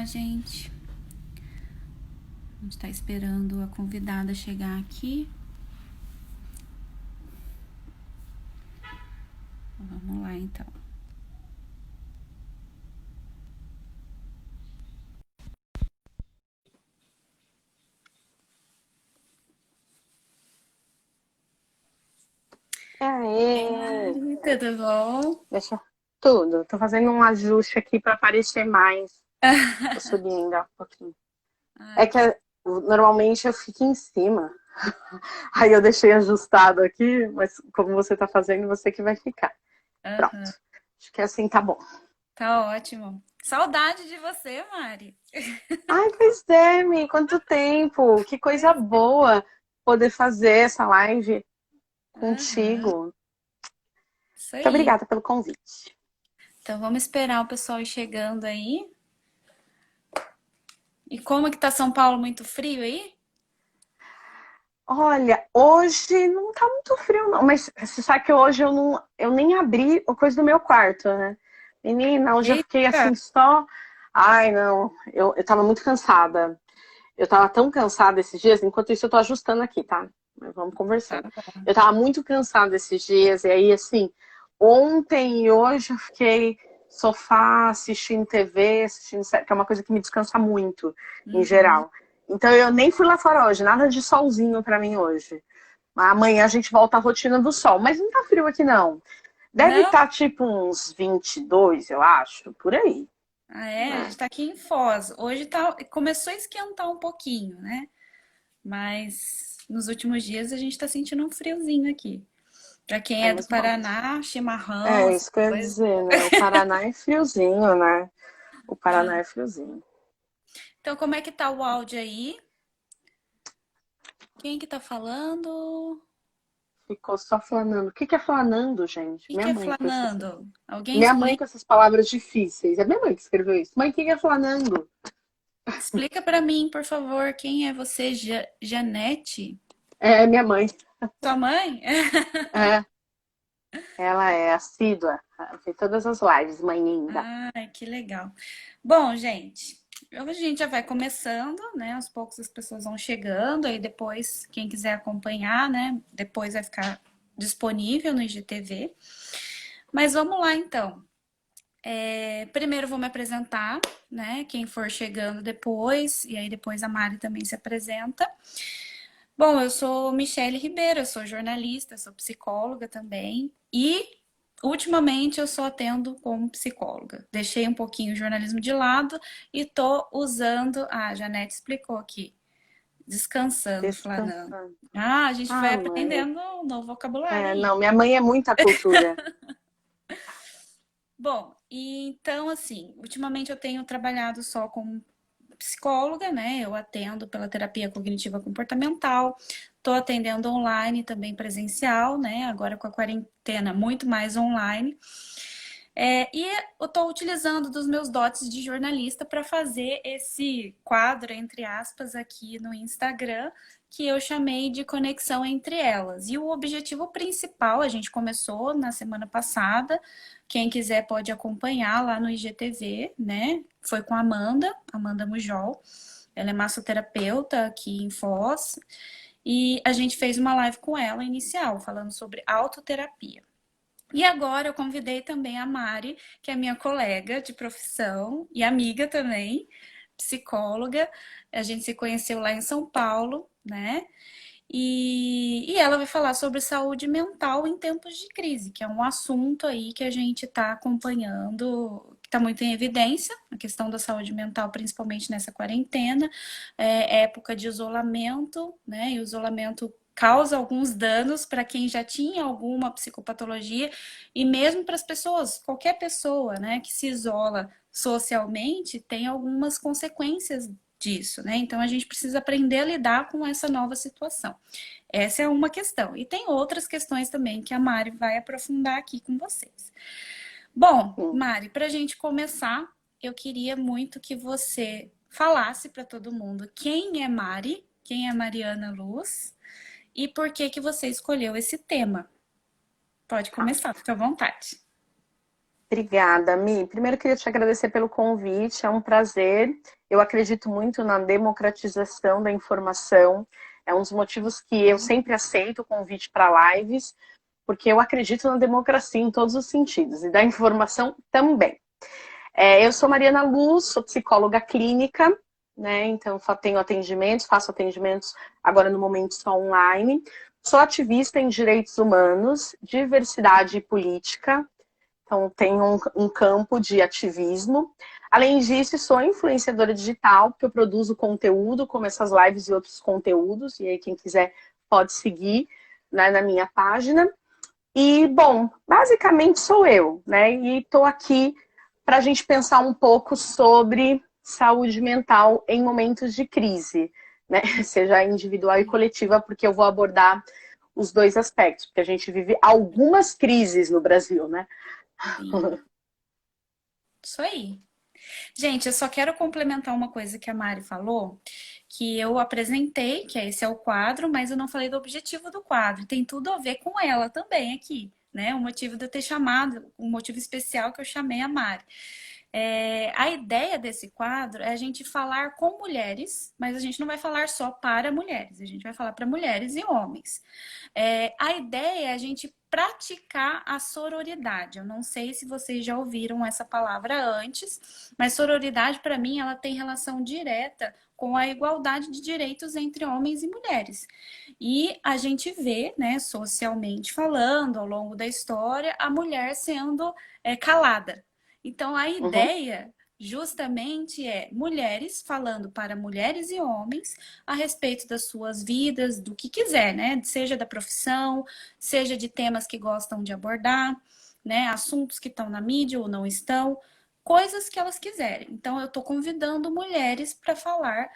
gente. A gente tá esperando a convidada chegar aqui. Vamos lá, então. Aê! Oi, tudo bom? Deixa tudo. Tô fazendo um ajuste aqui para aparecer mais. Tô subindo um pouquinho. É Ai, que normalmente eu fico em cima. Aí eu deixei ajustado aqui, mas como você tá fazendo, você que vai ficar. Pronto. Acho que assim tá bom. tá ótimo. Saudade de você, Mari. Ai, pois é, Mi, quanto tempo! Que coisa Pois é. boa poder fazer essa live Aham, contigo. isso Muito aí. obrigada pelo convite. Então vamos esperar o pessoal ir chegando aí. E como que tá São Paulo? Muito frio aí? Olha, hoje não tá muito frio, não. Mas você sabe que hoje eu nem abri a coisa do meu quarto, né? Menina, hoje eu fiquei Eita! assim só. Ai, não, eu tava muito cansada. Eu tava tão cansada esses dias, enquanto isso eu tô ajustando aqui, tá? Mas vamos Tá conversando. bom. Eu tava muito cansada esses dias, e aí, assim, ontem e hoje eu fiquei sofá, assistindo TV, assistindo série, que é uma coisa que me descansa muito, em Uhum. geral. Então eu nem fui lá fora hoje, nada de solzinho pra mim hoje. Amanhã a gente volta à rotina do sol, mas não tá frio aqui não. Deve Não? estar tipo uns 22, eu acho, por aí. Ah, é? A Né? gente tá aqui em Foz. Hoje tá, começou a esquentar um pouquinho, né? Mas nos últimos dias a gente tá sentindo um friozinho aqui. Pra quem É, é do mas bom. Paraná, chimarrão, É essas isso que eu ia coisas. dizer, né? O Paraná é friozinho, né? O Ah, Paraná é friozinho. então, como é que tá o áudio aí? Quem que tá falando? O Ficou só flanando. O que é flanando, gente? que Minha que é mãe com essas. flanando? Alguém Minha mãe explica, com essas palavras difíceis. É minha mãe que escreveu isso. Mãe, o que é flanando? explica para mim, por favor, quem é você, Janete? É minha mãe. Sua mãe? É, ela é assídua. Ela fez todas as lives, mãe linda. Ai, que legal. Bom, gente, hoje a gente já vai começando, né? Aos poucos as pessoas vão chegando, aí depois, quem quiser acompanhar, né? Depois vai ficar disponível no IGTV. Mas vamos lá então. Primeiro vou me apresentar, né? Quem for chegando depois, e aí depois a Mari também se apresenta. Bom, eu sou Michele Ribeiro, eu sou jornalista, sou psicóloga também, e ultimamente eu só atendo como psicóloga. Deixei um pouquinho o jornalismo de lado e tô usando. Ah, a Janete explicou aqui. Descansando, flanando. Descansando. Ah, a gente vai Ah, mãe. aprendendo um novo vocabulário É, aí. não, minha mãe é muita cultura. Bom, e então, assim, ultimamente eu tenho trabalhado só como psicóloga, né? Eu atendo pela terapia cognitiva comportamental, estou atendendo online também presencial, né? Agora com a quarentena, muito mais online. E eu estou utilizando dos meus dotes de jornalista para fazer esse quadro, entre aspas, aqui no Instagram, que eu chamei de conexão entre elas. E o objetivo principal, a gente começou na semana passada, quem quiser pode acompanhar lá no IGTV, né? Foi com a Amanda Mujol. Ela é massoterapeuta aqui em Foz. E a gente fez uma live com ela inicial, falando sobre autoterapia. E agora eu convidei também a Mari, que é minha colega de profissão e amiga também, psicóloga. A gente se conheceu lá em São Paulo, né? E ela vai falar sobre saúde mental em tempos de crise, que é um assunto aí que a gente está acompanhando, que está muito em evidência, a questão da saúde mental, principalmente nessa quarentena, época de isolamento, né? E o isolamento causa alguns danos para quem já tinha alguma psicopatologia e mesmo para as pessoas, qualquer pessoa, né, que se isola socialmente tem algumas consequências disso, né? Então a gente precisa aprender a lidar com essa nova situação. Essa é uma questão. E tem outras questões também que a Mari vai aprofundar aqui com vocês. Bom, Sim. Mari, para a gente começar, eu queria muito que você falasse para todo mundo quem é Mari, quem é Mariana Luz e por que que você escolheu esse tema. Pode Tá. começar, fica à vontade. Obrigada, Mi. Primeiro, eu queria te agradecer pelo convite, é um prazer. Eu acredito muito na democratização da informação. É um dos motivos que eu sempre aceito o convite para lives, porque eu acredito na democracia em todos os sentidos, e da informação também. Eu sou Mariana Luz, sou psicóloga clínica, né? Então tenho atendimentos, faço atendimentos agora no momento só online. Sou ativista em direitos humanos, diversidade e política. Então tenho um campo de ativismo. Além disso, sou influenciadora digital, porque eu produzo conteúdo, como essas lives e outros conteúdos. E aí quem quiser pode seguir, né, na minha página. E, bom, basicamente sou eu, né? E estou aqui para a gente pensar um pouco sobre saúde mental em momentos de crise, né? Seja individual e coletiva, porque eu vou abordar os dois aspectos, porque a gente vive algumas crises no Brasil, né? Sim. Isso aí. Gente, eu só quero complementar uma coisa que a Mari falou, que eu apresentei, que esse é o quadro, mas eu não falei do objetivo do quadro. Tem tudo a ver com ela também aqui, né? O motivo de eu ter chamado, um motivo especial que eu chamei a Mari. A ideia desse quadro é a gente falar com mulheres, mas a gente não vai falar só para mulheres, a gente vai falar para mulheres e homens. A ideia é a gente praticar a sororidade. Eu não sei se vocês já ouviram essa palavra antes, mas sororidade, para mim, ela tem relação direta com a igualdade de direitos entre homens e mulheres. E a gente vê, né, socialmente falando, ao longo da história, a mulher sendo calada. Então, a Uhum. ideia justamente é mulheres falando para mulheres e homens a respeito das suas vidas, do que quiser, né? Seja da profissão, seja de temas que gostam de abordar, né? Assuntos que estão na mídia ou não estão, coisas que elas quiserem. Então, eu estou convidando mulheres para falar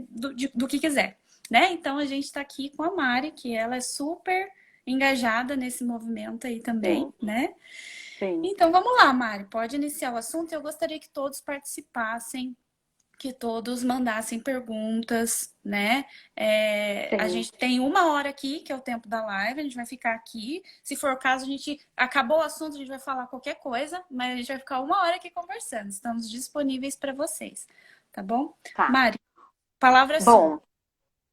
do que quiser, né? Então, a gente está aqui com a Mari, que ela é super engajada nesse movimento aí também, Sim, né? sim, Então vamos lá, Mari, pode iniciar o assunto. Eu gostaria que todos participassem, que todos mandassem perguntas, né? A sim. gente tem 1 hora aqui, que é o tempo da live, a gente vai ficar aqui. Se for o caso, a gente acabou o assunto, a gente vai falar qualquer coisa, mas a gente vai ficar 1 hora aqui conversando. Estamos disponíveis para vocês, tá bom? Tá. Mari, palavra é sua. Bom,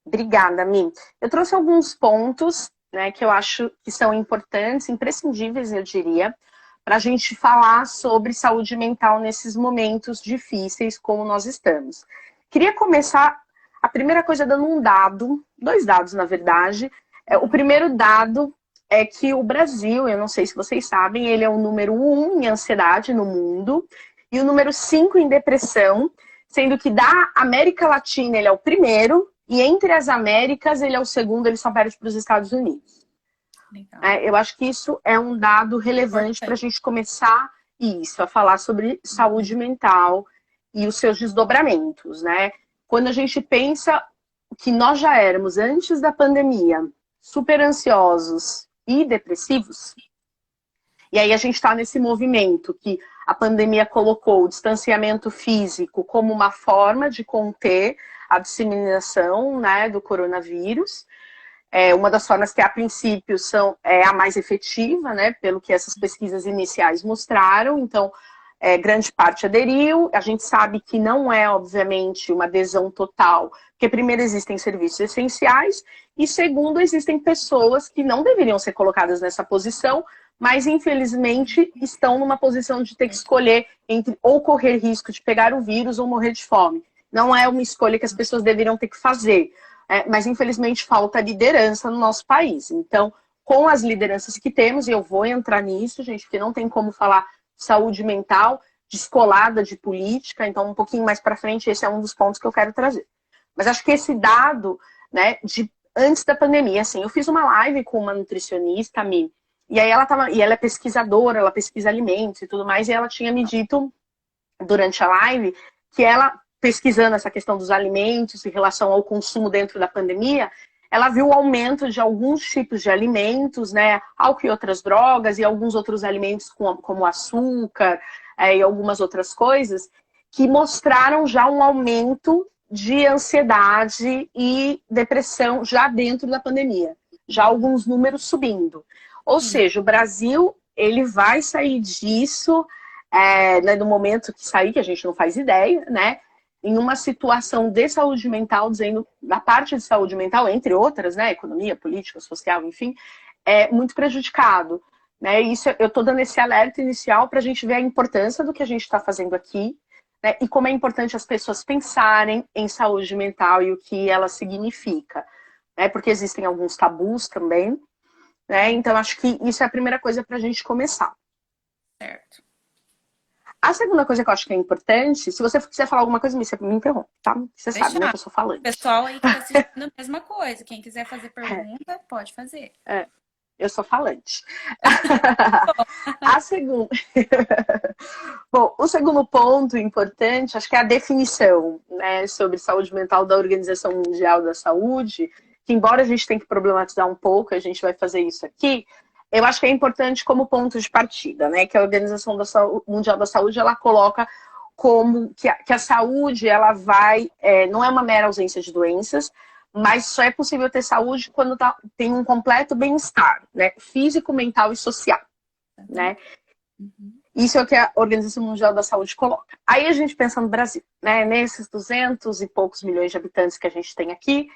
obrigada, Mi. Eu trouxe alguns pontos, né, que eu acho que são importantes, imprescindíveis, eu diria, para a gente falar sobre saúde mental nesses momentos difíceis como nós estamos. Queria começar, a primeira coisa, dando um dado, dois dados, na verdade. O primeiro dado é que o Brasil, eu não sei se vocês sabem, ele é o número 1 em ansiedade no mundo e o número 5 em depressão, sendo que da América Latina ele é o primeiro, e entre as Américas ele é o segundo, ele só perde para os Estados Unidos. Legal. Eu acho que isso é um dado relevante para a Importante. gente começar a falar sobre saúde mental e os seus desdobramentos, né? Quando a gente pensa que nós já éramos, antes da pandemia, super ansiosos e depressivos, e aí a gente está nesse movimento que a pandemia colocou o distanciamento físico como uma forma de conter a disseminação, né, do coronavírus. Uma das formas que, a princípio, é a mais efetiva, né, pelo que essas pesquisas iniciais mostraram. Então, grande parte aderiu. A gente sabe que não é, obviamente, uma adesão total, porque, primeiro, existem serviços essenciais e, segundo, existem pessoas que não deveriam ser colocadas nessa posição, mas, infelizmente, estão numa posição de ter que escolher entre ou correr risco de pegar o vírus ou morrer de fome. Não é uma escolha que as pessoas deveriam ter que fazer. Mas infelizmente falta liderança no nosso país. Então, com as lideranças que temos, e eu vou entrar nisso, gente, porque não tem como falar saúde mental descolada de política, então um pouquinho mais para frente esse é um dos pontos que eu quero trazer. Mas acho que esse dado, né, de antes da pandemia, assim, eu fiz uma live com uma nutricionista, Mi, e aí ela é pesquisadora, ela pesquisa alimentos e tudo mais, e ela tinha me dito durante a live que ela, pesquisando essa questão dos alimentos em relação ao consumo dentro da pandemia, ela viu o aumento de alguns tipos de alimentos, né, álcool e outras drogas, e alguns outros alimentos como açúcar e algumas outras coisas, que mostraram já um aumento de ansiedade e depressão já dentro da pandemia. Já alguns números subindo. Ou seja, o Brasil, ele vai sair disso, no momento que sair, que a gente não faz ideia, né? em uma situação de saúde mental, dizendo, na parte de saúde mental, entre outras, né, economia, política, social, enfim, é muito prejudicado. Né? Isso, eu estou dando esse alerta inicial para a gente ver a importância do que a gente está fazendo aqui, né? E como é importante as pessoas pensarem em saúde mental e o que ela significa. Né? Porque existem alguns tabus também. Né? Então, acho que isso é a primeira coisa para a gente começar. Certo. A segunda coisa que eu acho que é importante, se você quiser falar alguma coisa, você me interrompe, tá? Você sabe, né, que eu sou falante. O pessoal aí que está assistindo a mesma coisa. Quem quiser fazer pergunta, pode fazer. Eu sou falante. A segunda... Bom, o segundo ponto importante, acho que é a definição, né, sobre saúde mental da Organização Mundial da Saúde, que embora a gente tenha que problematizar um pouco, a gente vai fazer isso aqui, eu acho que é importante como ponto de partida, né, que a Organização Mundial da Saúde, ela coloca como que a saúde, ela vai, não é uma mera ausência de doenças, mas só é possível ter saúde quando tem um completo bem-estar, né, físico, mental e social, né. Isso é o que a Organização Mundial da Saúde coloca. Aí a gente pensa no Brasil, né, nesses 200 e poucos milhões de habitantes que a gente tem aqui,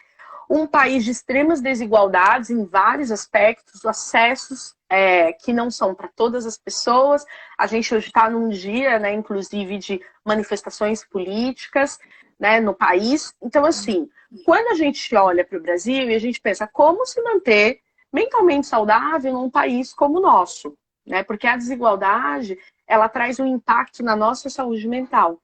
um país de extremas desigualdades em vários aspectos, acessos que não são para todas as pessoas. A gente hoje está num dia, né, inclusive, de manifestações políticas, né, no país. Então, assim, quando a gente olha para o Brasil e a gente pensa como se manter mentalmente saudável num país como o nosso, né? Porque a desigualdade, ela traz um impacto na nossa saúde mental.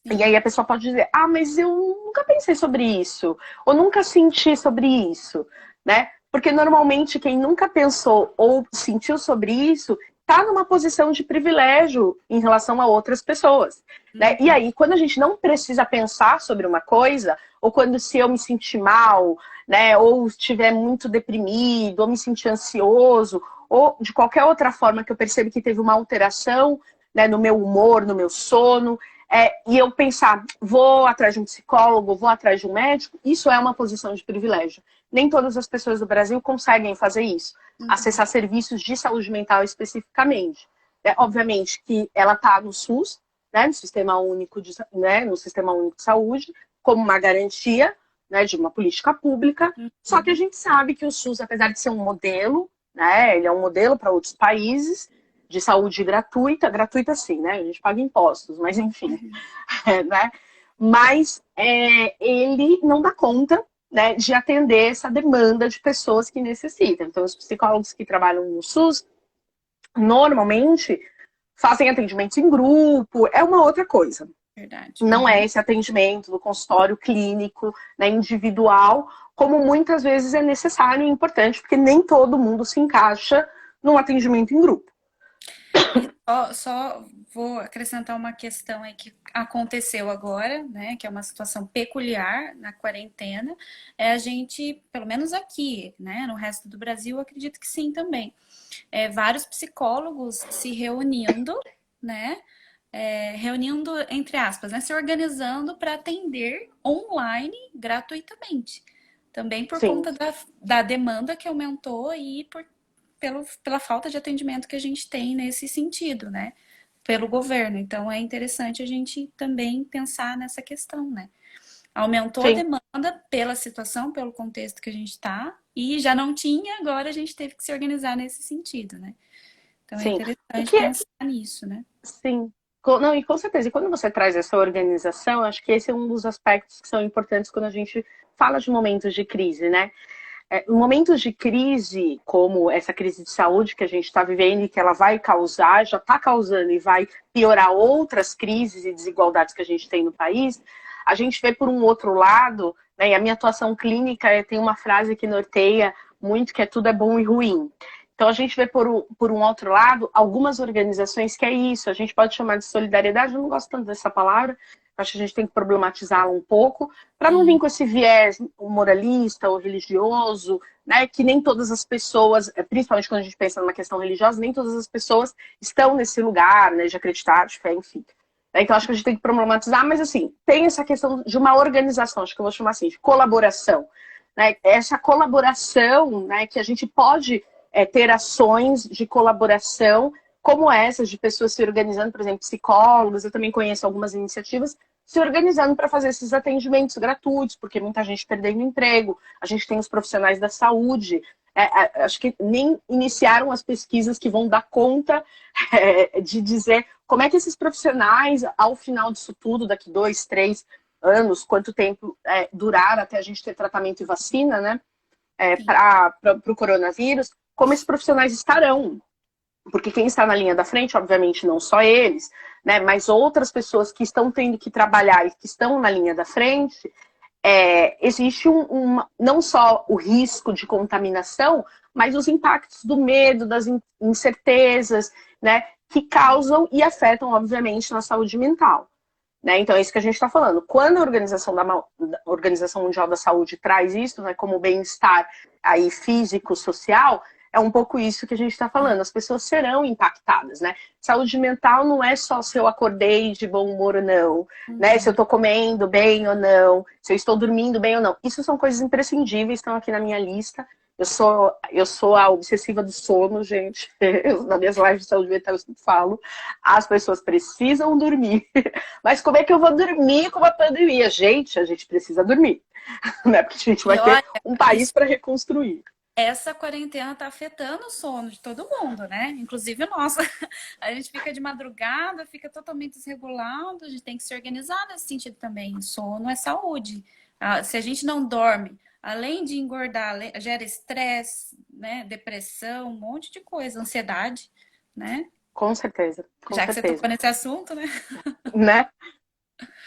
E aí a pessoa pode dizer, ah, mas eu nunca pensei sobre isso, ou nunca senti sobre isso, né? Porque normalmente quem nunca pensou ou sentiu sobre isso está numa posição de privilégio em relação a outras pessoas, né? E aí, quando a gente não precisa pensar sobre uma coisa, ou quando se eu me sentir mal, né, ou estiver muito deprimido, ou me sentir ansioso, ou de qualquer outra forma que eu percebo que teve uma alteração, né, no meu humor, no meu sono, e eu pensar, vou atrás de um psicólogo, vou atrás de um médico, isso é uma posição de privilégio. Nem todas as pessoas do Brasil conseguem fazer isso, acessar serviços de saúde mental especificamente. Obviamente que ela está no SUS, né, no Sistema Único de Saúde, como uma garantia, né, de uma política pública, só que a gente sabe que o SUS, apesar de ser um modelo, né, ele é um modelo para outros países, de saúde gratuita, gratuita sim, né? A gente paga impostos, mas enfim, né? Mas ele não dá conta, né, de atender essa demanda de pessoas que necessitam. Então, os psicólogos que trabalham no SUS, normalmente, fazem atendimentos em grupo, é uma outra coisa. Verdade. Não é esse atendimento do consultório clínico, né, individual, como muitas vezes é necessário e importante, porque nem todo mundo se encaixa num atendimento em grupo. Só vou acrescentar uma questão aí que aconteceu agora, né, que é uma situação peculiar na quarentena, a gente, pelo menos aqui, né, no resto do Brasil, acredito que sim também, vários psicólogos se reunindo, né, reunindo entre aspas, né, se organizando para atender online gratuitamente, também por conta da demanda que aumentou e pela falta de atendimento que a gente tem nesse sentido, né? Pelo governo. Então, é interessante a gente também pensar nessa questão, né? Aumentou a demanda pela situação, pelo contexto que a gente está, e já não tinha, agora a gente teve que se organizar nesse sentido, né? Então, é interessante pensar nisso, né? Sim. Não, e com certeza. E quando você traz essa organização, acho que esse é um dos aspectos que são importantes quando a gente fala de momentos de crise, né? Em momentos de crise, como essa crise de saúde que a gente está vivendo e que ela vai causar, já está causando e vai piorar outras crises e desigualdades que a gente tem no país, a gente vê por um outro lado, né, e a minha atuação clínica tem uma frase que norteia muito, que é tudo é bom e ruim. Então a gente vê por um outro lado algumas organizações que é isso, a gente pode chamar de solidariedade, eu não gosto tanto dessa palavra, acho que a gente tem que problematizá-la um pouco, para não vir com esse viés moralista ou religioso, né? Que nem todas as pessoas, principalmente quando a gente pensa numa questão religiosa, nem todas as pessoas estão nesse lugar, né? De acreditar, de fé, enfim. Então acho que a gente tem que problematizar, mas assim, tem essa questão de uma organização, acho que eu vou chamar assim, de colaboração. Né? Essa colaboração, né, que a gente pode ter ações de colaboração como essas, de pessoas se organizando, por exemplo, psicólogos, eu também conheço algumas iniciativas se organizando para fazer esses atendimentos gratuitos, porque muita gente perdendo emprego, a gente tem os profissionais da saúde, acho que nem iniciaram as pesquisas que vão dar conta de dizer como é que esses profissionais, ao final disso tudo, daqui 2, 3 anos, quanto tempo durar até a gente ter tratamento e vacina, né, para o coronavírus, como esses profissionais estarão. Porque quem está na linha da frente, obviamente, não só eles, né, mas outras pessoas que estão tendo que trabalhar e que estão na linha da frente, existe não só o risco de contaminação, mas os impactos do medo, das incertezas, né, que causam e afetam, obviamente, na saúde mental. Né? Então, é isso que a gente está falando. Quando a Organização Mundial da Saúde traz isso, né, como bem-estar aí físico, social, é um pouco isso que a gente está falando. As pessoas serão impactadas, né? Saúde mental não é só se eu acordei de bom humor ou não, né? Se eu estou comendo bem ou não, se eu estou dormindo bem ou não. Isso são coisas imprescindíveis, estão aqui na minha lista. Eu sou a obsessiva do sono, gente. Nas minhas lives de saúde mental eu sempre falo. As pessoas precisam dormir. Mas como é que eu vou dormir com uma pandemia? Gente, a gente precisa dormir. Né? Porque a gente vai ter um país para reconstruir. Essa quarentena está afetando o sono de todo mundo, né? Inclusive o nosso. A gente fica de madrugada, fica totalmente desregulado, a gente tem que se organizar nesse sentido também. Sono é saúde. Se a gente não dorme, além de engordar, gera estresse, né? Depressão, um monte de coisa, ansiedade, né? Com certeza. Já que você tocou nesse assunto, né? Né?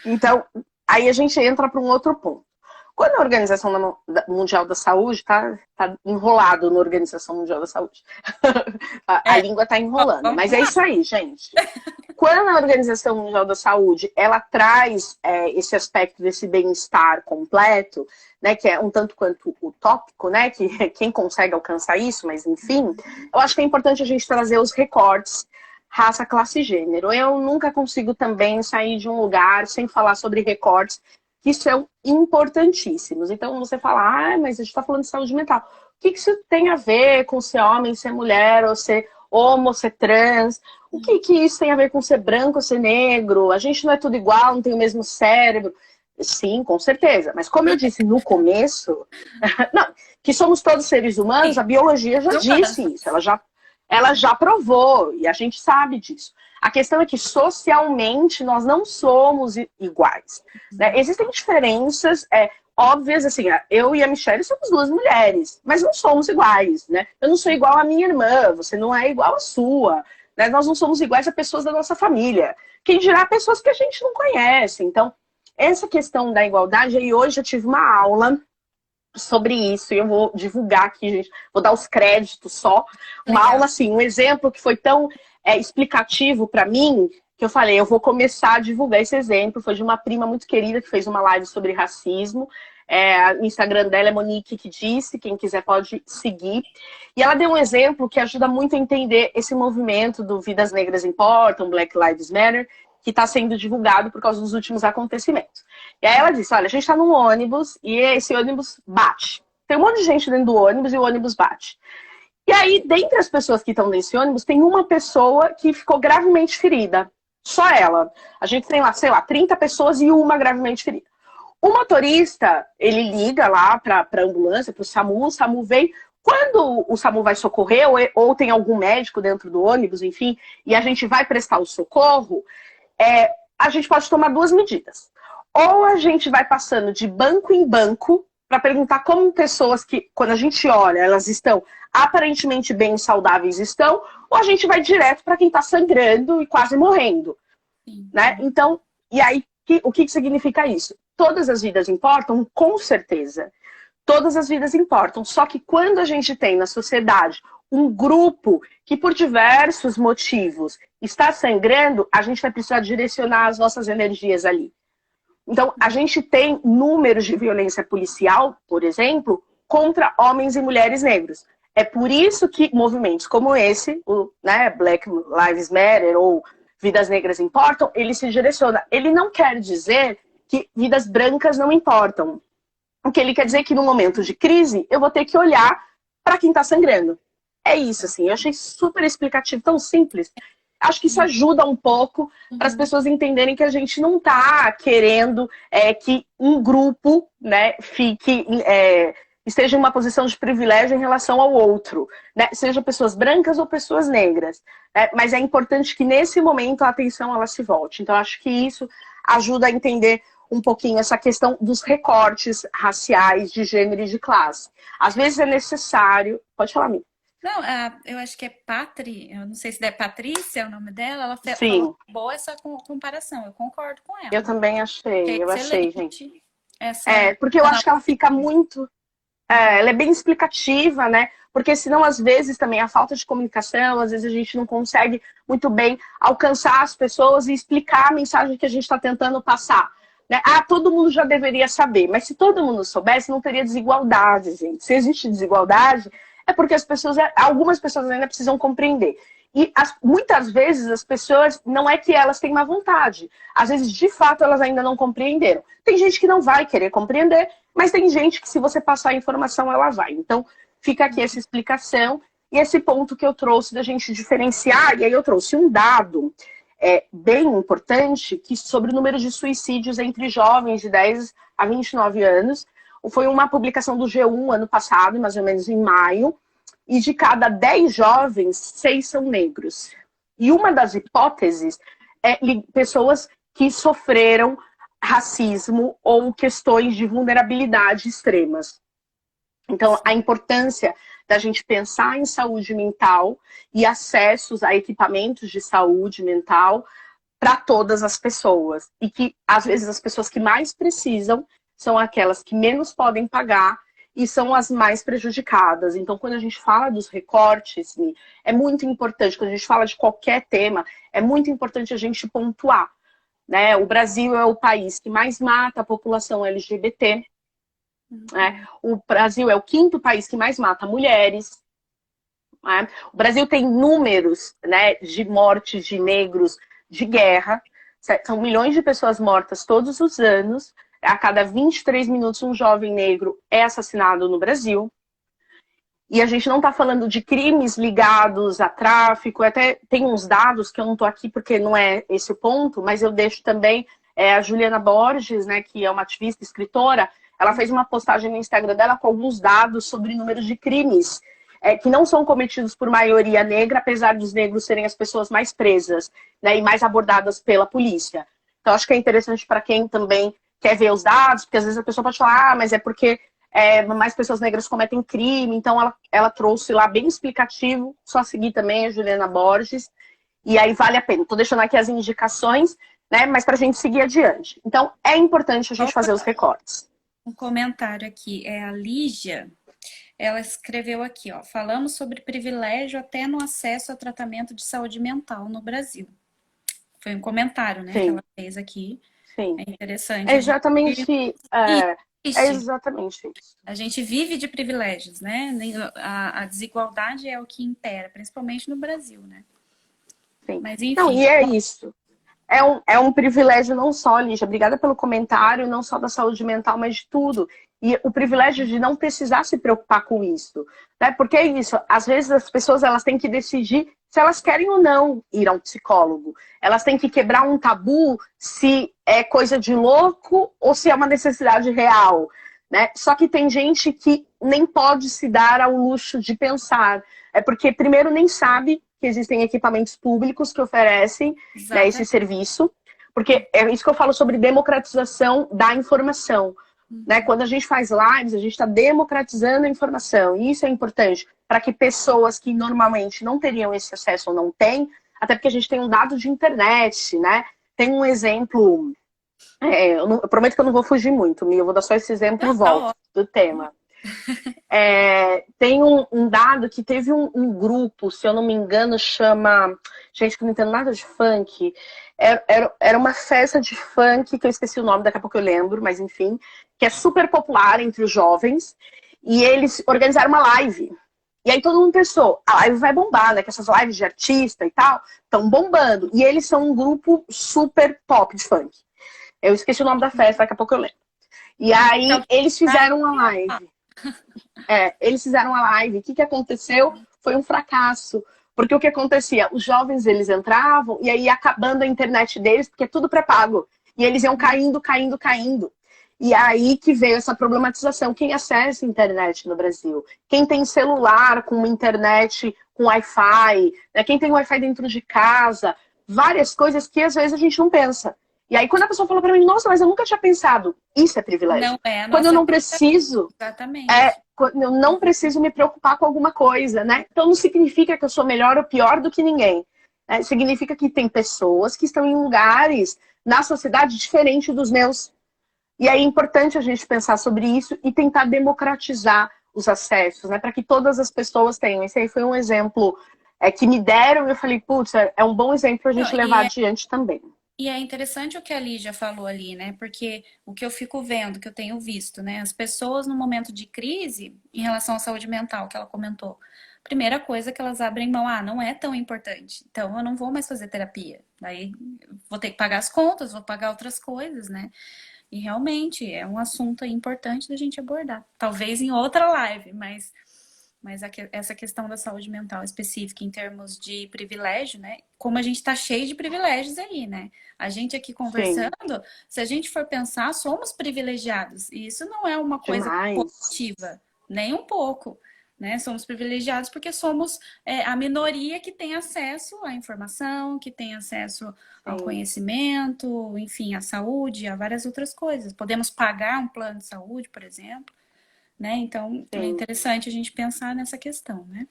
Então, aí a gente entra para um outro ponto. Quando a Organização Mundial da Saúde tá enrolado na Organização Mundial da Saúde. A língua tá enrolando. Mas é isso aí, gente. Quando a Organização Mundial da Saúde ela traz esse aspecto desse bem-estar completo, né, que é um tanto quanto utópico, né, que quem consegue alcançar isso, mas enfim, eu acho que é importante a gente trazer os recortes raça, classe e gênero. Eu nunca consigo também sair de um lugar sem falar sobre recortes que são importantíssimos. Então, você fala, mas a gente está falando de saúde mental. O que isso tem a ver com ser homem, ser mulher, ou ser homo, ser trans? O que isso tem a ver com ser branco, ser negro? A gente não é tudo igual, não tem o mesmo cérebro. Sim, com certeza. Mas como eu disse no começo, não, que somos todos seres humanos, a biologia já disse isso. Ela já provou, e a gente sabe disso. A questão é que socialmente nós não somos iguais. Né? Existem diferenças óbvias, assim, eu e a Michelle somos duas mulheres, mas não somos iguais, né? Eu não sou igual à minha irmã, você não é igual à sua, né? Nós não somos iguais a pessoas da nossa família. Quem dirá pessoas que a gente não conhece. Então, essa questão da igualdade, aí hoje eu tive uma aula sobre isso, e eu vou divulgar aqui, gente, vou dar os créditos só. Uma aula, assim, um exemplo que foi tão explicativo para mim, que eu falei, eu vou começar a divulgar esse exemplo. Foi de uma prima muito querida que fez uma live sobre racismo. O Instagram dela é Monique que disse, quem quiser pode seguir. E ela deu um exemplo que ajuda muito a entender esse movimento do Vidas Negras Importam, Black Lives Matter, que está sendo divulgado por causa dos últimos acontecimentos. E aí ela disse, olha, a gente está num ônibus e esse ônibus bate. Tem um monte de gente dentro do ônibus e o ônibus bate. E aí, dentre as pessoas que estão nesse ônibus, tem uma pessoa que ficou gravemente ferida. Só ela. A gente tem lá, sei lá, 30 pessoas e uma gravemente ferida. O motorista, ele liga lá para a ambulância, para o SAMU vem. Quando o SAMU vai socorrer, ou tem algum médico dentro do ônibus, enfim, e a gente vai prestar o socorro, a gente pode tomar duas medidas. Ou a gente vai passando de banco em banco para perguntar como pessoas que, quando a gente olha, elas estão aparentemente bem saudáveis estão, ou a gente vai direto para quem está sangrando e quase morrendo. Né? Então, e aí, o que significa isso? Todas as vidas importam? Com certeza. Todas as vidas importam. Só que quando a gente tem na sociedade um grupo que, por diversos motivos, está sangrando, a gente vai precisar direcionar as nossas energias ali. Então, a gente tem números de violência policial, por exemplo, contra homens e mulheres negros. É por isso que movimentos como esse, né, Black Lives Matter ou Vidas Negras Importam, ele se direciona. Ele não quer dizer que vidas brancas não importam. O que ele quer dizer é que no momento de crise, eu vou ter que olhar para quem está sangrando. É isso, assim. Eu achei super explicativo, tão simples. Acho que isso ajuda um pouco para as pessoas entenderem que a gente não está querendo que um grupo, né, esteja em uma posição de privilégio em relação ao outro, né? Seja pessoas brancas ou pessoas negras. Né? Mas é importante que nesse momento a atenção ela se volte. Então acho que isso ajuda a entender um pouquinho essa questão dos recortes raciais, de gênero e de classe. Às vezes é necessário... Pode falar, amiga. Não, eu acho que é eu não sei se é Patrícia o nome dela, ela falou Sim, boa essa comparação, eu concordo com eu ela. também Que é achei, gente. excelente essa Porque eu acho que ela fica muito... ela é bem explicativa, né? Porque senão, às vezes, também a falta de comunicação, às vezes a gente não consegue muito bem alcançar as pessoas e explicar a mensagem que a gente está tentando passar. Né? Todo mundo já deveria saber, mas se todo mundo soubesse, não teria desigualdade, gente. Se existe desigualdade, é porque algumas pessoas ainda precisam compreender. E muitas vezes as pessoas, não é que elas têm má vontade. Às vezes, de fato, elas ainda não compreenderam. Tem gente que não vai querer compreender, mas tem gente que se você passar a informação, ela vai. Então, fica aqui essa explicação e esse ponto que eu trouxe da gente diferenciar. E aí eu trouxe um dado bem importante sobre o número de suicídios entre jovens de 10 a 29 anos. Foi uma publicação do G1 ano passado, mais ou menos em maio. E de cada 10 jovens, 6 são negros. E uma das hipóteses é pessoas que sofreram racismo ou questões de vulnerabilidade extremas. Então, a importância da gente pensar em saúde mental e acessos a equipamentos de saúde mental para todas as pessoas. E que, às vezes, as pessoas que mais precisam são aquelas que menos podem pagar e são as mais prejudicadas. Então, quando a gente fala dos recortes, é muito importante, quando a gente fala de qualquer tema, é muito importante a gente pontuar. Né? O Brasil é o país que mais mata a população LGBT. Né? O Brasil é o 5º país que mais mata mulheres. Né? O Brasil tem números, né, de mortes de negros de guerra. São milhões de pessoas mortas todos os anos. A cada 23 minutos, um jovem negro é assassinado no Brasil. E a gente não está falando de crimes ligados a tráfico. Até tem uns dados que eu não estou aqui porque não é esse o ponto, mas eu deixo também a Juliana Borges, né, que é uma ativista, escritora. Ela fez uma postagem no Instagram dela com alguns dados sobre números de crimes que não são cometidos por maioria negra, apesar dos negros serem as pessoas mais presas, né, e mais abordadas pela polícia. Então, acho que é interessante para quem também quer ver os dados, porque às vezes a pessoa pode falar, mas é porque mais pessoas negras cometem crime. Então, ela trouxe lá bem explicativo, só seguir também a Juliana Borges, e aí vale a pena. Estou deixando aqui as indicações, né, mas para a gente seguir adiante. Então, é importante a gente fazer os recortes. Um comentário aqui, a Lígia, ela escreveu aqui, ó, falamos sobre privilégio até no acesso a tratamento de saúde mental no Brasil. Foi um comentário, né, que ela fez aqui. Sim. É interessante. É exatamente, exatamente isso. A gente vive de privilégios, né? A desigualdade é o que impera, principalmente no Brasil, né? Sim. Mas enfim. Não, e é isso. É um privilégio não só, Lígia, obrigada pelo comentário, não só da saúde mental, mas de tudo. E o privilégio de não precisar se preocupar com isso. Né? Porque é isso, às vezes as pessoas elas têm que decidir se elas querem ou não ir a um psicólogo. Elas têm que quebrar um tabu se é coisa de louco ou se é uma necessidade real. Né? Só que tem gente que nem pode se dar ao luxo de pensar. É porque, primeiro, nem sabe que existem equipamentos públicos que oferecem, né, esse serviço. Porque é isso que eu falo sobre democratização da informação. Né? Quando a gente faz lives, a gente está democratizando a informação. E isso é importante para que pessoas que normalmente não teriam esse acesso ou não têm, até porque a gente tem um dado de internet, né? Tem um exemplo... eu prometo que eu não vou fugir muito, eu vou dar só esse exemplo volta do tema. Tem um dado que teve um grupo, se eu não me engano, chama... Gente, que não entendo nada de funk. Era uma festa de funk, que eu esqueci o nome, daqui a pouco eu lembro, mas enfim, que é super popular entre os jovens. E eles organizaram uma live. E aí todo mundo pensou, a live vai bombar, né? Que essas lives de artista e tal estão bombando. E eles são um grupo super top de funk. Eu esqueci o nome da festa, daqui a pouco eu lembro. E aí eles fizeram uma live. Eles fizeram uma live. O que aconteceu? Foi um fracasso. Porque o que acontecia? Os jovens, eles entravam e aí ia acabando a internet deles, porque é tudo pré-pago. E eles iam caindo, caindo, caindo. E aí que veio essa problematização. Quem acessa a internet no Brasil? Quem tem celular com internet, com Wi-Fi, né? Quem tem Wi-Fi dentro de casa? Várias coisas que às vezes a gente não pensa. E aí quando a pessoa falou para mim, nossa, mas eu nunca tinha pensado. Isso é privilégio. Não é a Quando eu nossa não vida. preciso, Exatamente. quando eu não preciso me preocupar com alguma coisa, né? Então não significa que eu sou melhor ou pior do que ninguém. Né? Significa que tem pessoas que estão em lugares na sociedade diferente dos meus. E aí é importante a gente pensar sobre isso e tentar democratizar os acessos, né? Para que todas as pessoas tenham. Esse aí foi um exemplo que me deram e eu falei, putz, é um bom exemplo para a Não, gente levar adiante também. e é interessante o que a Lígia falou ali, né? Porque o que eu fico vendo, que eu tenho visto, né? As pessoas no momento de crise, em relação à saúde mental, que ela comentou, primeira coisa que elas abrem mão, não é tão importante. Então eu não vou mais fazer terapia. Daí vou ter que pagar as contas, vou pagar outras coisas, né? E realmente é um assunto aí importante da gente abordar. Talvez em outra live, mas essa questão da saúde mental específica em termos de privilégio, né? Como a gente tá cheio de privilégios aí, né? A gente aqui Sim, conversando, se a gente for pensar, somos privilegiados. E isso não é uma coisa demais. positiva, nem um pouco. Né? Somos privilegiados porque somos a minoria que tem acesso à informação, que tem acesso ao Sim, conhecimento, enfim, à saúde, a várias outras coisas. Podemos pagar um plano de saúde, por exemplo, né? Então é sim. interessante a gente pensar nessa questão, né?